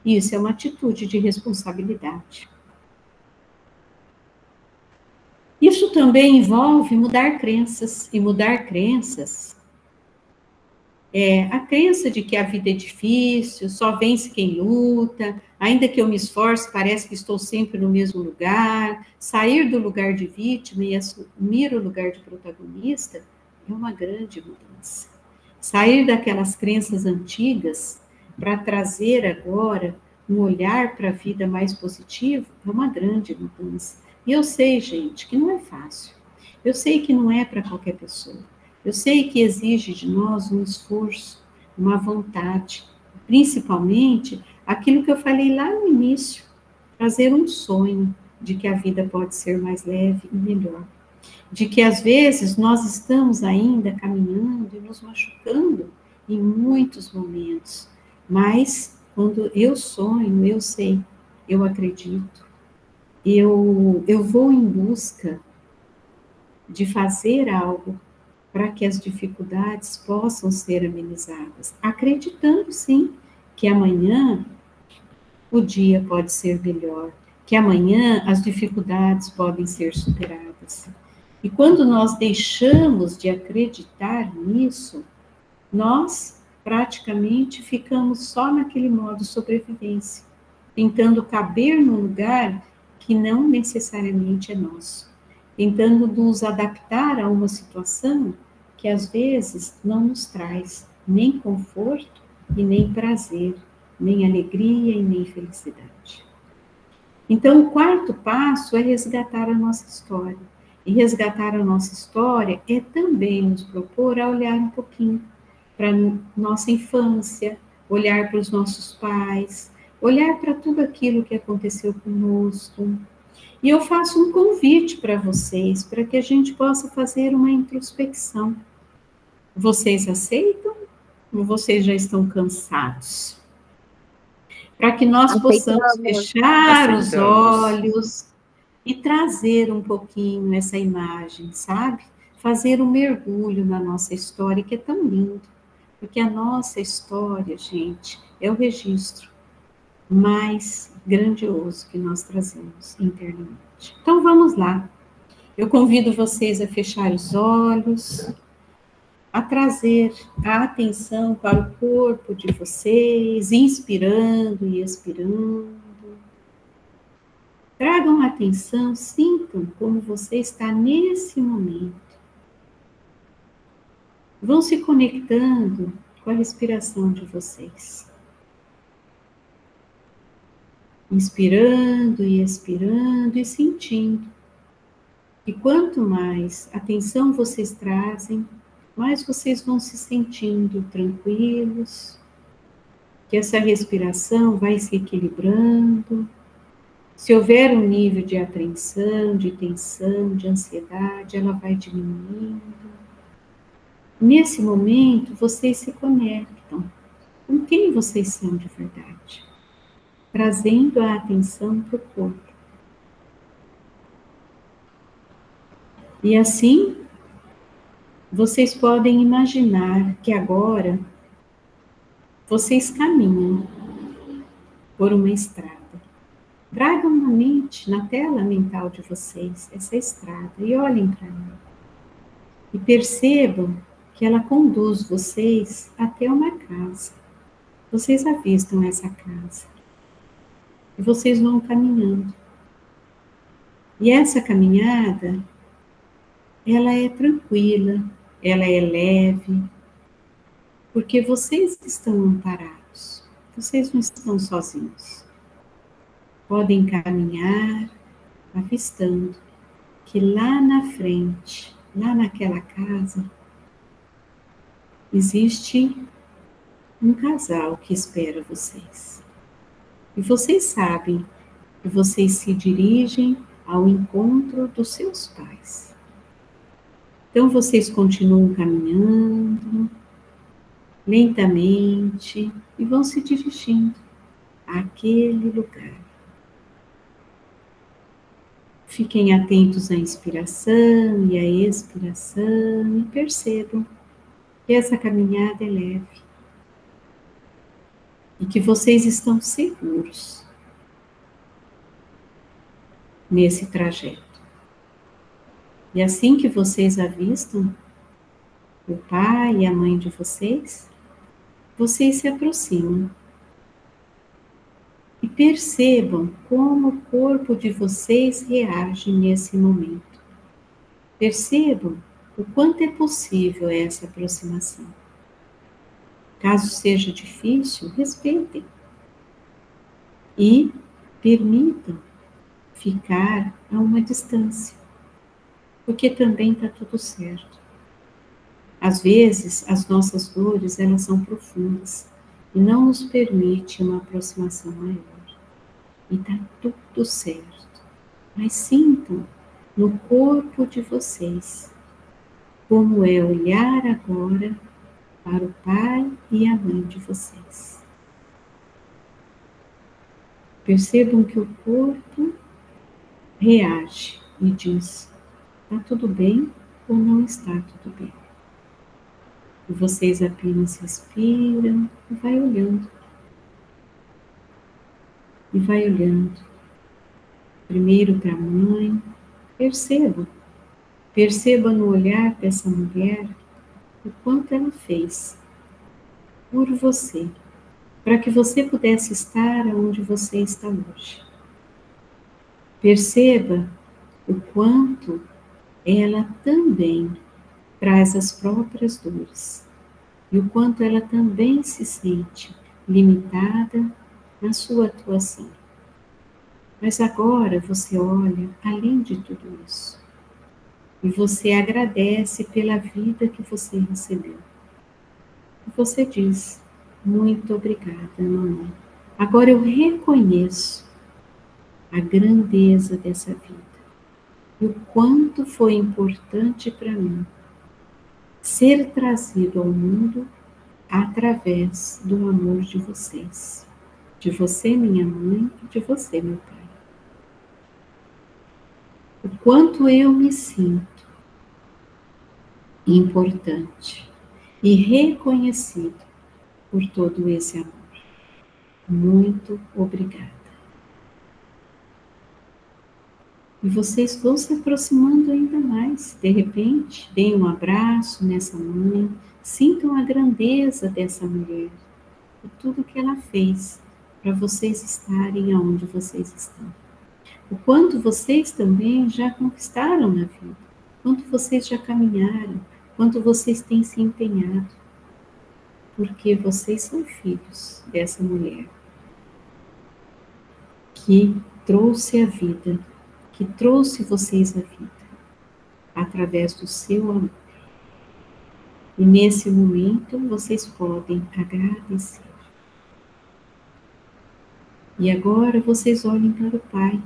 Isso é uma atitude de responsabilidade. Isso também envolve mudar crenças, e mudar crenças é a crença de que a vida é difícil, só vence quem luta, ainda que eu me esforce, parece que estou sempre no mesmo lugar. Sair do lugar de vítima e assumir o lugar de protagonista é uma grande mudança. Sair daquelas crenças antigas para trazer agora um olhar para a vida mais positivo é uma grande mudança. E eu sei, gente, que não é fácil. Eu sei que não é para qualquer pessoa. Eu sei que exige de nós um esforço, uma vontade, principalmente aquilo que eu falei lá no início, trazer um sonho de que a vida pode ser mais leve e melhor. De que às vezes nós estamos ainda caminhando e nos machucando em muitos momentos, mas quando eu sonho, eu sei, eu acredito, eu vou em busca de fazer algo para que as dificuldades possam ser amenizadas, acreditando sim que amanhã o dia pode ser melhor, que amanhã as dificuldades podem ser superadas. E quando nós deixamos de acreditar nisso, nós praticamente ficamos só naquele modo sobrevivência, tentando caber num lugar que não necessariamente é nosso, tentando nos adaptar a uma situação que às vezes não nos traz nem conforto e nem prazer, nem alegria e nem felicidade. Então, o quarto passo é resgatar a nossa história. E resgatar a nossa história é também nos propor a olhar um pouquinho para nossa infância, olhar para os nossos pais, olhar para tudo aquilo que aconteceu conosco. E eu faço um convite para vocês, para que a gente possa fazer uma introspecção. Vocês aceitam ou vocês já estão cansados? Para que nós possamos fechar os olhos e trazer um pouquinho essa imagem, sabe? Fazer um mergulho na nossa história, que é tão lindo. Porque a nossa história, gente, é o registro mais grandioso que nós trazemos internamente. Então, vamos lá. Eu convido vocês a fechar os olhos, a trazer a atenção para o corpo de vocês, inspirando e expirando. Tragam atenção, sintam como você está nesse momento. Vão se conectando com a respiração de vocês. Inspirando e expirando e sentindo. E quanto mais atenção vocês trazem, mais vocês vão se sentindo tranquilos, que essa respiração vai se equilibrando. Se houver um nível de apreensão, de tensão, de ansiedade, ela vai diminuindo. Nesse momento, vocês se conectam com quem vocês são de verdade, trazendo a atenção para o corpo. E assim, vocês podem imaginar que agora vocês caminham por uma estrada. Tragam na mente, na tela mental de vocês, essa estrada e olhem para ela. E percebam que ela conduz vocês até uma casa. Vocês avistam essa casa. E vocês vão caminhando. E essa caminhada, ela é tranquila, ela é leve, porque vocês estão amparados. Vocês não estão sozinhos. Podem caminhar, avistando que lá na frente, lá naquela casa, existe um casal que espera vocês. E vocês sabem que vocês se dirigem ao encontro dos seus pais. Então vocês continuam caminhando lentamente e vão se dirigindo àquele lugar. Fiquem atentos à inspiração e à expiração e percebam que essa caminhada é leve e que vocês estão seguros nesse trajeto. E assim que vocês avistam o pai e a mãe de vocês, vocês se aproximam e percebam como o corpo de vocês reage nesse momento. Percebam o quanto é possível essa aproximação. Caso seja difícil, respeitem e permitam ficar a uma distância, porque também está tudo certo. Às vezes, as nossas dores, elas são profundas e não nos permite uma aproximação maior. E está tudo certo. Mas sintam no corpo de vocês como é olhar agora para o pai e a mãe de vocês. Percebam que o corpo reage e diz: está tudo bem ou não está tudo bem? E vocês apenas respiram e vai olhando. E vai olhando. Primeiro para a mãe. Perceba no olhar dessa mulher o quanto ela fez por você, para que você pudesse estar onde você está hoje. Perceba o quanto ela também traz as próprias dores e o quanto ela também se sente limitada na sua atuação. Mas agora você olha além de tudo isso e você agradece pela vida que você recebeu. E você diz: muito obrigada, mamãe. Agora eu reconheço a grandeza dessa vida e o quanto foi importante para mim ser trazido ao mundo através do amor de vocês. De você, minha mãe, e de você, meu pai. O quanto eu me sinto importante e reconhecido por todo esse amor. Muito obrigada. E vocês vão se aproximando ainda mais. De repente, deem um abraço nessa mãe, sintam a grandeza dessa mulher, por tudo que ela fez para vocês estarem aonde vocês estão. O quanto vocês também já conquistaram na vida, quanto vocês já caminharam, quanto vocês têm se empenhado, porque vocês são filhos dessa mulher que trouxe a vida, que trouxe vocês a vida, através do seu amor. E nesse momento vocês podem agradecer. E agora vocês olhem para o Pai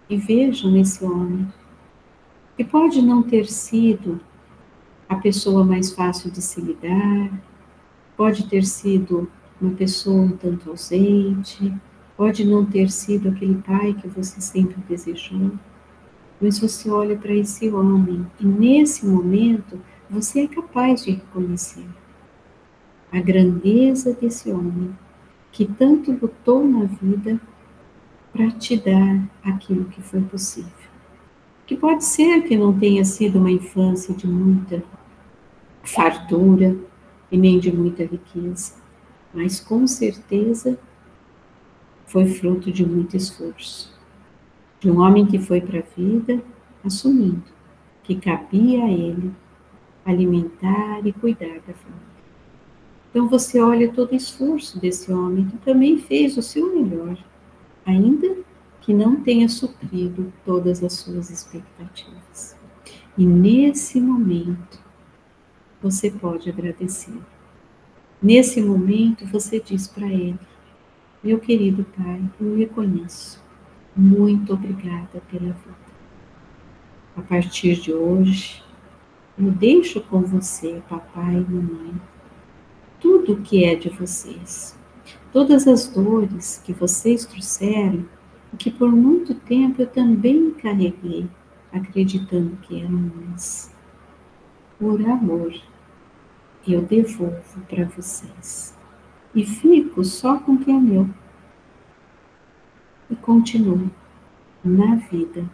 e vejam esse homem, que pode não ter sido a pessoa mais fácil de se lidar, pode ter sido uma pessoa um tanto ausente, pode não ter sido aquele pai que você sempre desejou, mas você olha para esse homem e nesse momento você é capaz de reconhecer a grandeza desse homem que tanto lutou na vida para te dar aquilo que foi possível. Que pode ser que não tenha sido uma infância de muita fartura e nem de muita riqueza, mas com certeza foi fruto de muito esforço. De um homem que foi para a vida assumindo que cabia a ele alimentar e cuidar da família. Então você olha todo o esforço desse homem que também fez o seu melhor, ainda que não tenha suprido todas as suas expectativas. E nesse momento você pode agradecer. Nesse momento você diz para ele: meu querido Pai, eu reconheço. Muito obrigada pela vida. A partir de hoje, eu deixo com você, papai e mamãe, tudo o que é de vocês. Todas as dores que vocês trouxeram e que por muito tempo eu também carreguei, acreditando que eram minhas. Por amor, eu devolvo para vocês. E fico só com o que é meu. E continuo na vida,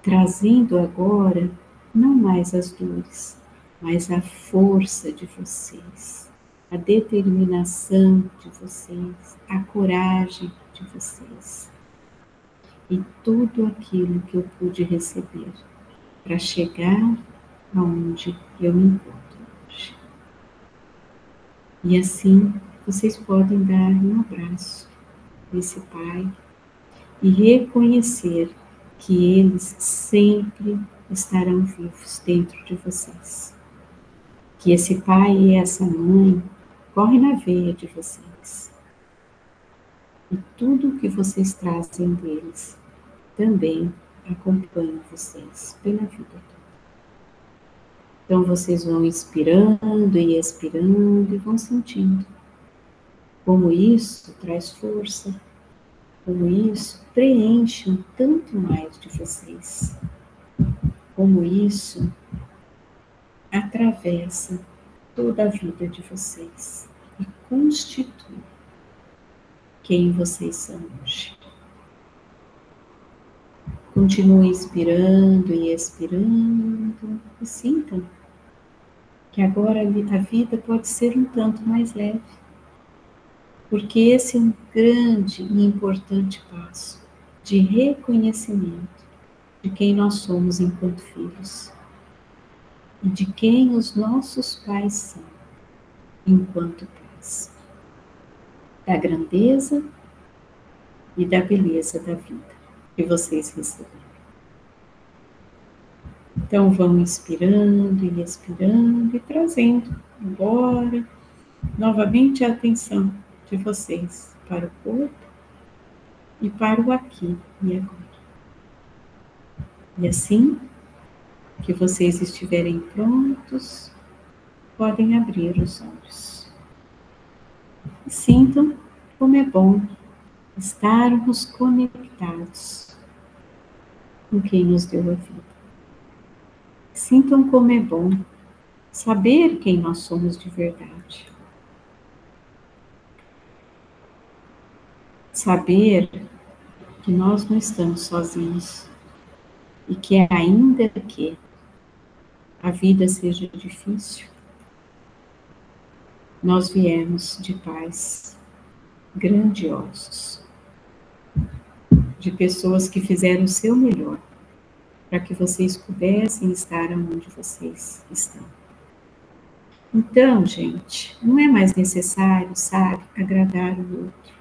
trazendo agora não mais as dores, mas a força de vocês, a determinação de vocês, a coragem de vocês. E tudo aquilo que eu pude receber para chegar aonde eu me encontro hoje. E assim vocês podem dar um abraço nesse Pai e reconhecer que eles sempre estarão vivos dentro de vocês. Que esse pai e essa mãe correm na veia de vocês. E tudo que vocês trazem deles também acompanha vocês pela vida toda. Então vocês vão inspirando e expirando e vão sentindo como isso traz força, como isso preenche um tanto mais de vocês, como isso atravessa toda a vida de vocês e constitui quem vocês são hoje. Continuem inspirando e expirando e sintam que agora a vida pode ser um tanto mais leve, porque esse é um grande e importante passo de reconhecimento de quem nós somos enquanto filhos e de quem os nossos pais são enquanto pais, da grandeza e da beleza da vida que vocês receberam. Então vão inspirando e expirando e trazendo agora novamente a atenção de vocês para o corpo e para o aqui e agora. E assim que vocês estiverem prontos, podem abrir os olhos. E sintam como é bom estarmos conectados com quem nos deu a vida. Sintam como é bom saber quem nós somos de verdade. Saber que nós não estamos sozinhos e que ainda que a vida seja difícil, nós viemos de pais grandiosos, de pessoas que fizeram o seu melhor para que vocês pudessem estar onde vocês estão. Então, gente, não é mais necessário, sabe, agradar o outro.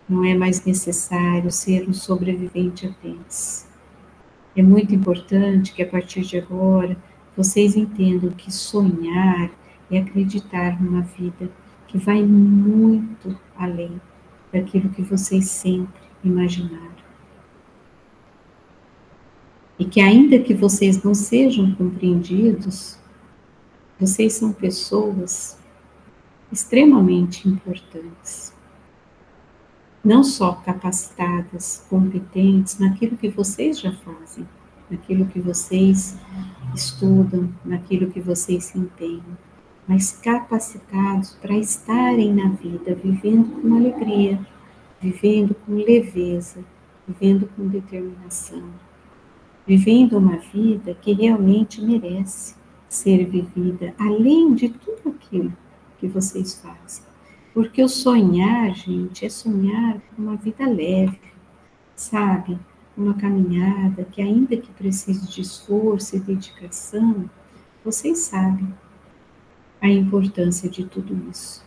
Não é mais necessário ser um sobrevivente apenas. É muito importante que a partir de agora vocês entendam que sonhar é acreditar numa vida que vai muito além daquilo que vocês sempre imaginaram. E que ainda que vocês não sejam compreendidos, vocês são pessoas extremamente importantes. Não só capacitadas, competentes naquilo que vocês já fazem, naquilo que vocês estudam, naquilo que vocês se empenham, mas capacitados para estarem na vida, vivendo com alegria, vivendo com leveza, vivendo com determinação, vivendo uma vida que realmente merece ser vivida, além de tudo aquilo que vocês fazem. Porque o sonhar, gente, é sonhar uma vida leve, sabe? Uma caminhada que, ainda que precise de esforço e dedicação, vocês sabem a importância de tudo isso.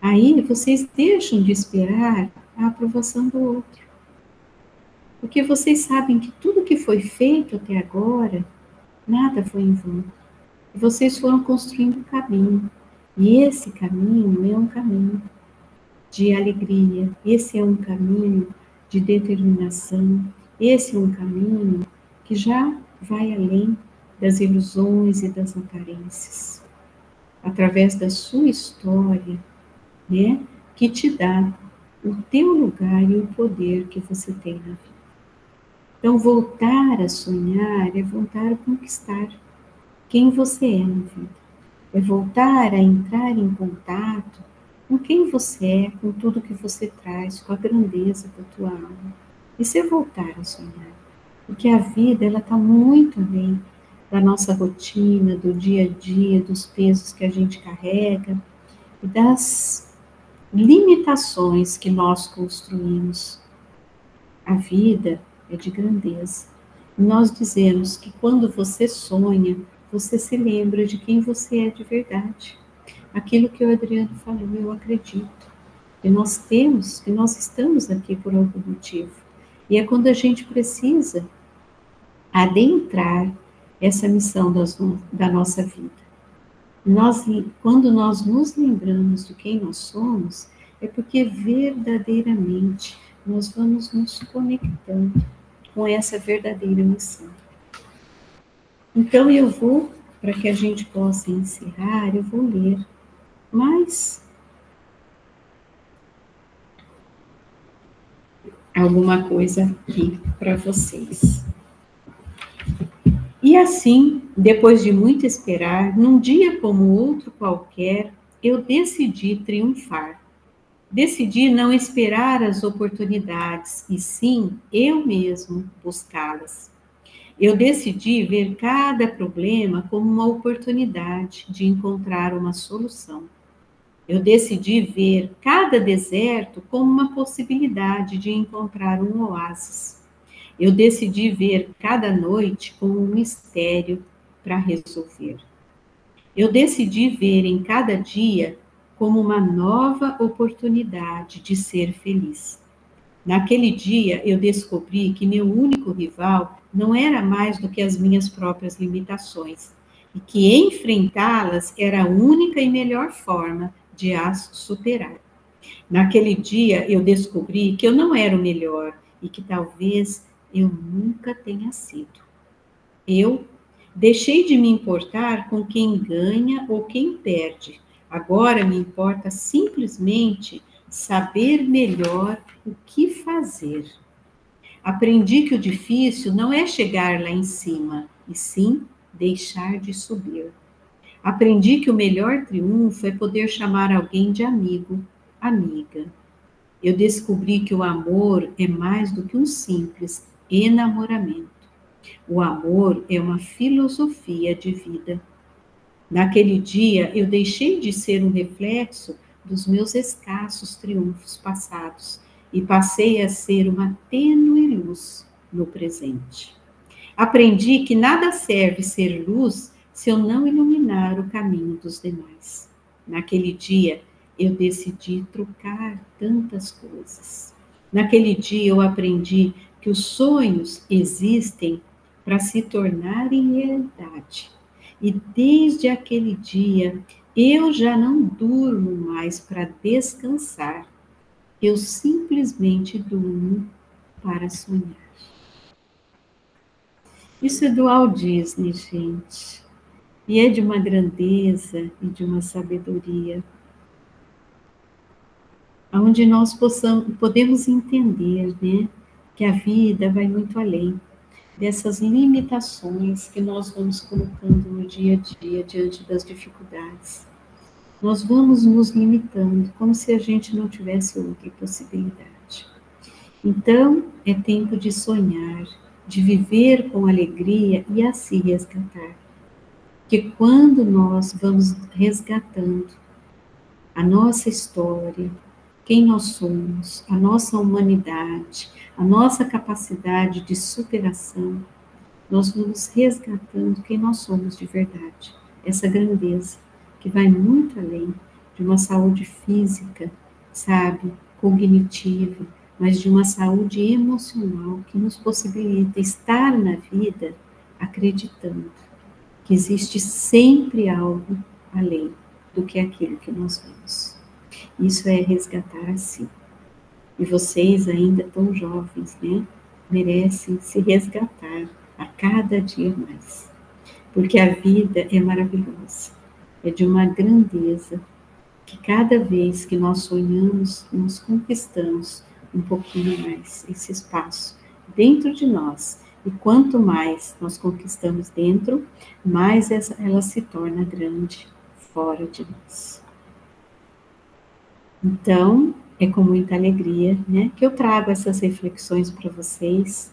Aí vocês deixam de esperar a aprovação do outro. Porque vocês sabem que tudo que foi feito até agora, nada foi em vão. E vocês foram construindo um caminho. E esse caminho é um caminho de alegria. Esse é um caminho de determinação. Esse é um caminho que já vai além das ilusões e das aparências. Através da sua história, né, que te dá o teu lugar e o poder que você tem na vida. Então, voltar a sonhar é voltar a conquistar quem você é na vida. É voltar a entrar em contato com quem você é, com tudo que você traz, com a grandeza da tua alma. Isso é voltar a sonhar. Porque a vida, ela está muito além da nossa rotina, do dia a dia, dos pesos que a gente carrega e das limitações que nós construímos. A vida é de grandeza. Nós dizemos que quando você sonha, você se lembra de quem você é de verdade. Aquilo que o Adriano falou, eu acredito. Que nós temos, que nós estamos aqui por algum motivo. E é quando a gente precisa adentrar essa missão da nossa vida. Quando nós nos lembramos de quem nós somos, é porque verdadeiramente nós vamos nos conectando com essa verdadeira missão. Então eu vou, para que a gente possa encerrar, eu vou ler mais alguma coisa aqui para vocês. E assim, depois de muito esperar, num dia como outro qualquer, eu decidi triunfar. Decidi não esperar as oportunidades, e sim, eu mesmo buscá-las. Eu decidi ver cada problema como uma oportunidade de encontrar uma solução. Eu decidi ver cada deserto como uma possibilidade de encontrar um oásis. Eu decidi ver cada noite como um mistério para resolver. Eu decidi ver em cada dia como uma nova oportunidade de ser feliz. Naquele dia, eu descobri que meu único rival não era mais do que as minhas próprias limitações, e que enfrentá-las era a única e melhor forma de as superar. Naquele dia, eu descobri que eu não era o melhor e que talvez eu nunca tenha sido. Eu deixei de me importar com quem ganha ou quem perde. Agora me importa simplesmente saber melhor o que fazer. Aprendi que o difícil não é chegar lá em cima, e sim deixar de subir. Aprendi que o melhor triunfo é poder chamar alguém de amigo, amiga. Eu descobri que o amor é mais do que um simples enamoramento. O amor é uma filosofia de vida. Naquele dia, eu deixei de ser um reflexo dos meus escassos triunfos passados e passei a ser uma tênue luz no presente. Aprendi que nada serve ser luz se eu não iluminar o caminho dos demais. Naquele dia, eu decidi trocar tantas coisas. Naquele dia, eu aprendi que os sonhos existem para se tornarem realidade. E desde aquele dia, eu já não durmo mais para descansar. eu simplesmente durmo para sonhar. Isso é do Walt Disney, gente. E é de uma grandeza e de uma sabedoria, onde nós podemos entender, né, que a vida vai muito além dessas limitações que nós vamos colocando no dia a dia diante das dificuldades. Nós vamos nos limitando, como se a gente não tivesse outra possibilidade. Então, é tempo de sonhar, de viver com alegria e a se resgatar. Porque quando nós vamos resgatando a nossa história, quem nós somos, a nossa humanidade, a nossa capacidade de superação, nós vamos resgatando quem nós somos de verdade. Essa grandeza que vai muito além de uma saúde física, sabe, cognitiva, mas de uma saúde emocional que nos possibilita estar na vida acreditando que existe sempre algo além do que aquilo que nós vemos. Isso é resgatar a si. E vocês ainda tão jovens, né? Merecem se resgatar a cada dia mais. Porque a vida é maravilhosa. É de uma grandeza que cada vez que nós sonhamos, nós conquistamos um pouquinho mais esse espaço dentro de nós. E quanto mais nós conquistamos dentro, mais ela se torna grande fora de nós. Então, é com muita alegria, né, que eu trago essas reflexões para vocês,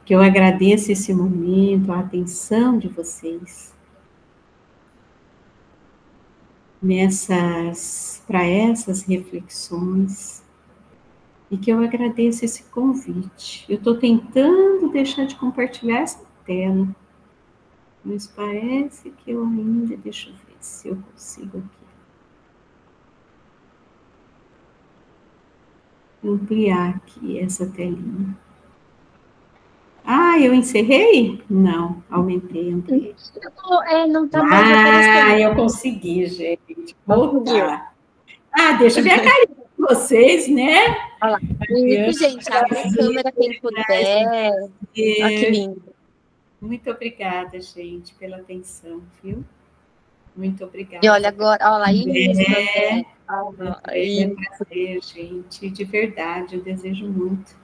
que eu agradeço esse momento, a atenção de vocês para essas reflexões, e que eu agradeço esse convite. Eu estou tentando deixar de compartilhar essa tela, mas parece que eu ainda, deixa eu ver se eu consigo aqui. Ampliar aqui essa telinha. Ah, eu encerrei? Não, aumentei, ampliei. Não está mais aparecendo. Ah, eu consegui, gente. Voltar. Ah, deixa eu ver a carinha de vocês, né? Olha lá. Isso, gente, abre a câmera quem puder. Olha que lindo. Muito obrigada, gente, pela atenção, viu? Muito obrigada. E olha agora, olha lá, isso, é um prazer, gente, de verdade, eu desejo muito.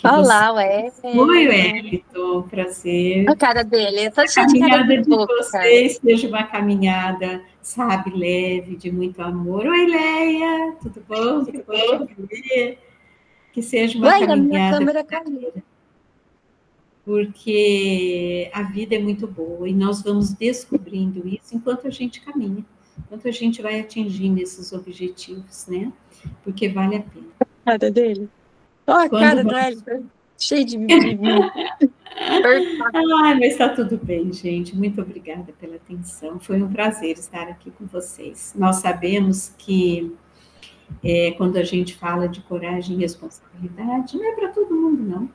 Olha lá, ué. Oi, Wellington, prazer. A cara dele, eu tô cheia de cara de boca, vocês seja uma caminhada, sabe, leve, de muito amor. Oi, Leia, tudo bom? Tudo bom? Que seja uma caminhada. Minha câmera caiu. Porque a vida é muito boa e nós vamos descobrindo isso enquanto a gente caminha, enquanto a gente vai atingindo esses objetivos, né? Porque vale a pena. A cara dele. Olha a cara dele, cheio de Ah, mas está tudo bem, gente. Muito obrigada pela atenção. Foi um prazer estar aqui com vocês. Nós sabemos que quando a gente fala de coragem e responsabilidade, não é para todo mundo, não.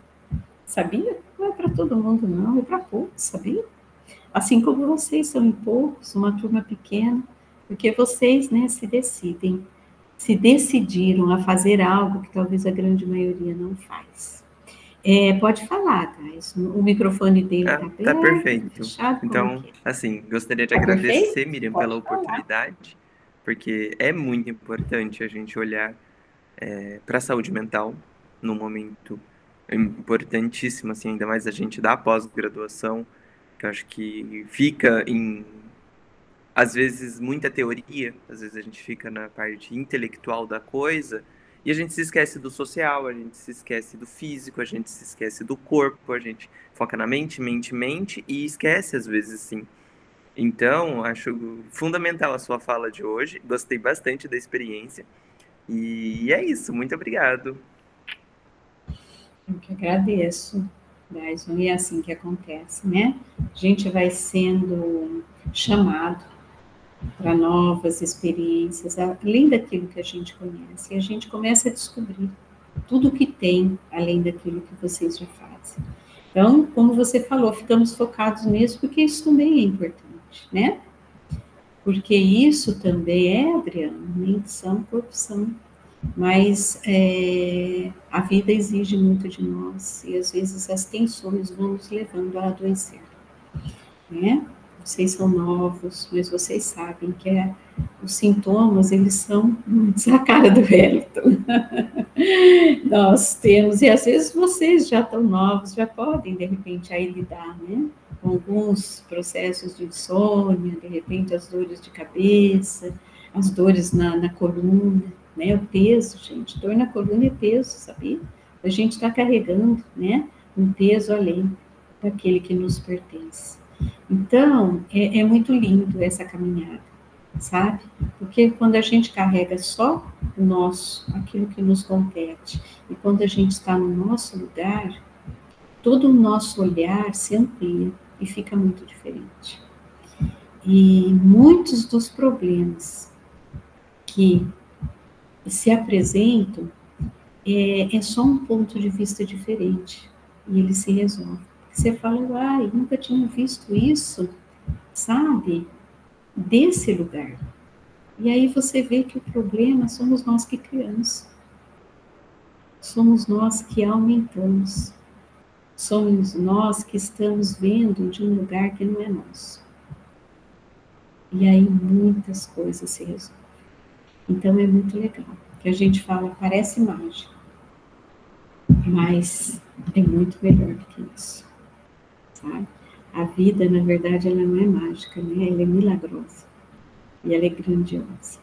Sabia? Não é para todo mundo, não. É para poucos, sabia? Assim como vocês são em poucos, uma turma pequena, porque vocês, né, se decidiram a fazer algo que talvez a grande maioria não faz. Pode falar, Thais. O microfone dele está aberto. Tá perfeito. Fechado, então, assim, gostaria de agradecer, Miriam, pela oportunidade, porque é muito importante a gente olhar para a saúde mental num momento importantíssimo, assim, ainda mais a gente da pós-graduação, que eu acho que fica às vezes, muita teoria, às vezes a gente fica na parte intelectual da coisa, e a gente se esquece do social, a gente se esquece do físico, a gente se esquece do corpo, a gente foca na mente, e esquece às vezes, sim. Então, acho fundamental a sua fala de hoje, gostei bastante da experiência, e é isso, muito obrigado. Eu que agradeço, Dyson, e é assim que acontece, né? A gente vai sendo chamado para novas experiências, além daquilo que a gente conhece, e a gente começa a descobrir tudo o que tem, além daquilo que vocês já fazem. Então, como você falou, ficamos focados nisso, porque isso também é importante, né? Porque isso também Adriana, mente sã, corpo sã. Mas a vida exige muito de nós e às vezes as tensões vão nos levando a adoecer, né? Vocês são novos, mas vocês sabem que os sintomas, eles são a cara do Wellington. Nós temos, e às vezes vocês já estão novos, já podem, de repente, aí lidar, né? Com alguns processos de insônia, de repente as dores de cabeça, as dores na coluna, né? O peso, gente, dor na coluna é peso, sabia? A gente está carregando, né? Um peso além daquele que nos pertence. Então, é muito lindo essa caminhada, sabe? Porque quando a gente carrega só o nosso, aquilo que nos compete, e quando a gente está no nosso lugar, todo o nosso olhar se amplia e fica muito diferente. E muitos dos problemas que se apresentam é só um ponto de vista diferente, e ele se resolve. Você fala, uai, nunca tinha visto isso, sabe? Desse lugar. E aí você vê que o problema somos nós que criamos. Somos nós que aumentamos. Somos nós que estamos vendo de um lugar que não é nosso. E aí muitas coisas se resolvem. Então é muito legal. Que a gente fala, parece mágico. Mas é muito melhor do que isso. Sabe? A vida, na verdade, ela não é mágica, né? Ela é milagrosa. E ela é grandiosa.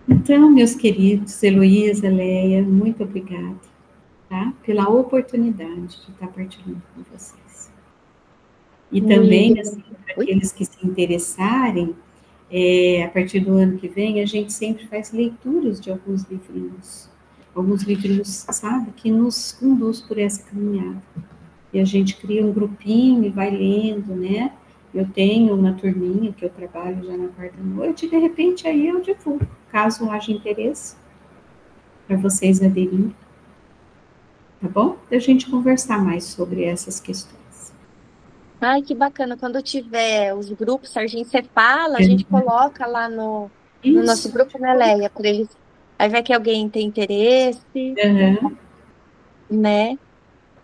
Então, meus queridos, Heloísa, Leia, muito obrigada, tá? Pela oportunidade de estar partilhando com vocês. E também, assim, para aqueles que se interessarem, a partir do ano que vem, a gente sempre faz leituras de alguns livrinhos, sabe, que nos conduz por essa caminhada. E a gente cria um grupinho e vai lendo, né? Eu tenho uma turminha que eu trabalho já na quarta-noite e, de repente, aí eu divulgo, caso haja interesse, para vocês aderirem. Tá bom? Da gente conversar mais sobre essas questões. Ai, que bacana. Quando tiver os grupos, Sargento, você fala, a gente coloca lá no nosso grupo, né, Leia? Para eles. Aí vai que alguém tem interesse, né?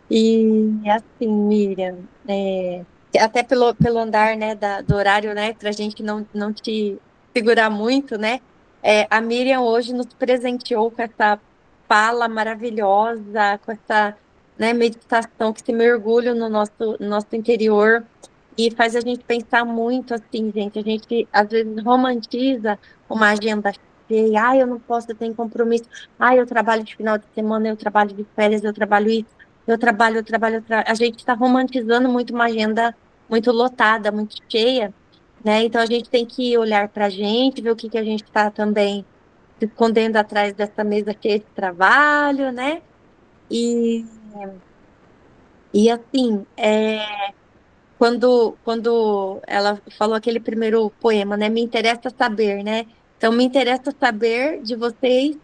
E assim, Miriam, até pelo andar, né, do horário, né, para a gente não te segurar muito, né? A Miriam hoje nos presenteou com essa fala maravilhosa, com essa, né, meditação que se mergulha no nosso interior e faz a gente pensar muito assim, gente. A gente às vezes romantiza uma agenda cheia, eu não posso, eu tenho compromisso, eu trabalho de final de semana, eu trabalho de férias, eu trabalho isso. A gente está romantizando muito uma agenda muito lotada, muito cheia, né? Então a gente tem que olhar para a gente, ver o que a gente está também se escondendo atrás dessa mesa cheia de trabalho, né? E, e assim, quando ela falou aquele primeiro poema, né? Me interessa saber, né? Então, me interessa saber de vocês,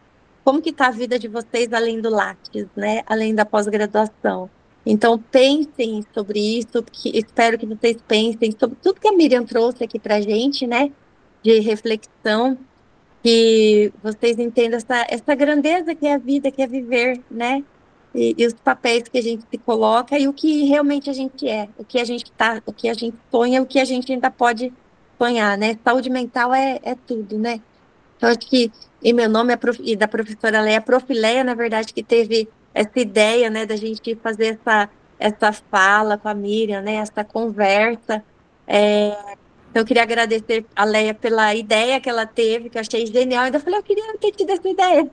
como que está a vida de vocês além do Lattes, né? Além da pós-graduação. Então, pensem sobre isso, espero que vocês pensem sobre tudo que a Miriam trouxe aqui para a gente, né? De reflexão, que vocês entendam essa grandeza que é a vida, que é viver, né? E os papéis que a gente se coloca e o que realmente a gente é, o que a gente tá, o que a gente sonha, o que a gente ainda pode sonhar, né? Saúde mental é tudo, né? Então, acho que em meu nome e da professora Leia, a Prof. Leia, na verdade, que teve essa ideia, né, da gente fazer essa fala com a Miriam, né, essa conversa. Então, eu queria agradecer a Leia pela ideia que ela teve, que eu achei genial. Ainda falei, eu queria ter tido essa ideia.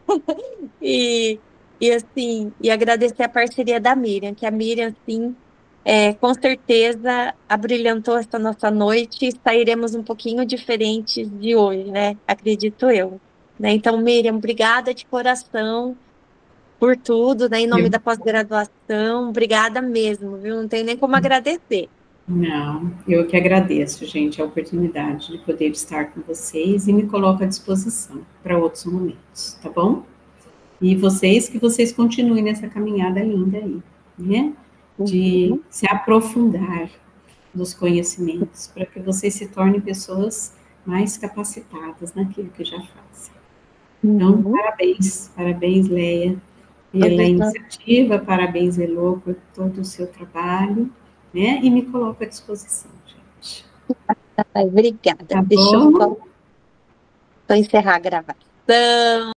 E, e agradecer a parceria da Miriam, que a Miriam, sim, com certeza abrilhantou essa nossa noite e sairemos um pouquinho diferentes de hoje, né? Acredito eu. Né? Então, Miriam, obrigada de coração por tudo, né? Em nome da pós-graduação, obrigada mesmo, viu? Não tem nem como agradecer. Não, eu que agradeço, gente, a oportunidade de poder estar com vocês e me coloco à disposição para outros momentos, tá bom? E que vocês continuem nessa caminhada linda aí, né? De se aprofundar nos conhecimentos, para que vocês se tornem pessoas mais capacitadas naquilo que já fazem. Então, parabéns, Leia, pela iniciativa, parabéns, Elô, por todo o seu trabalho, né? E me coloco à disposição, gente. Obrigada. Tá Deixa eu bom? só encerrar a gravação.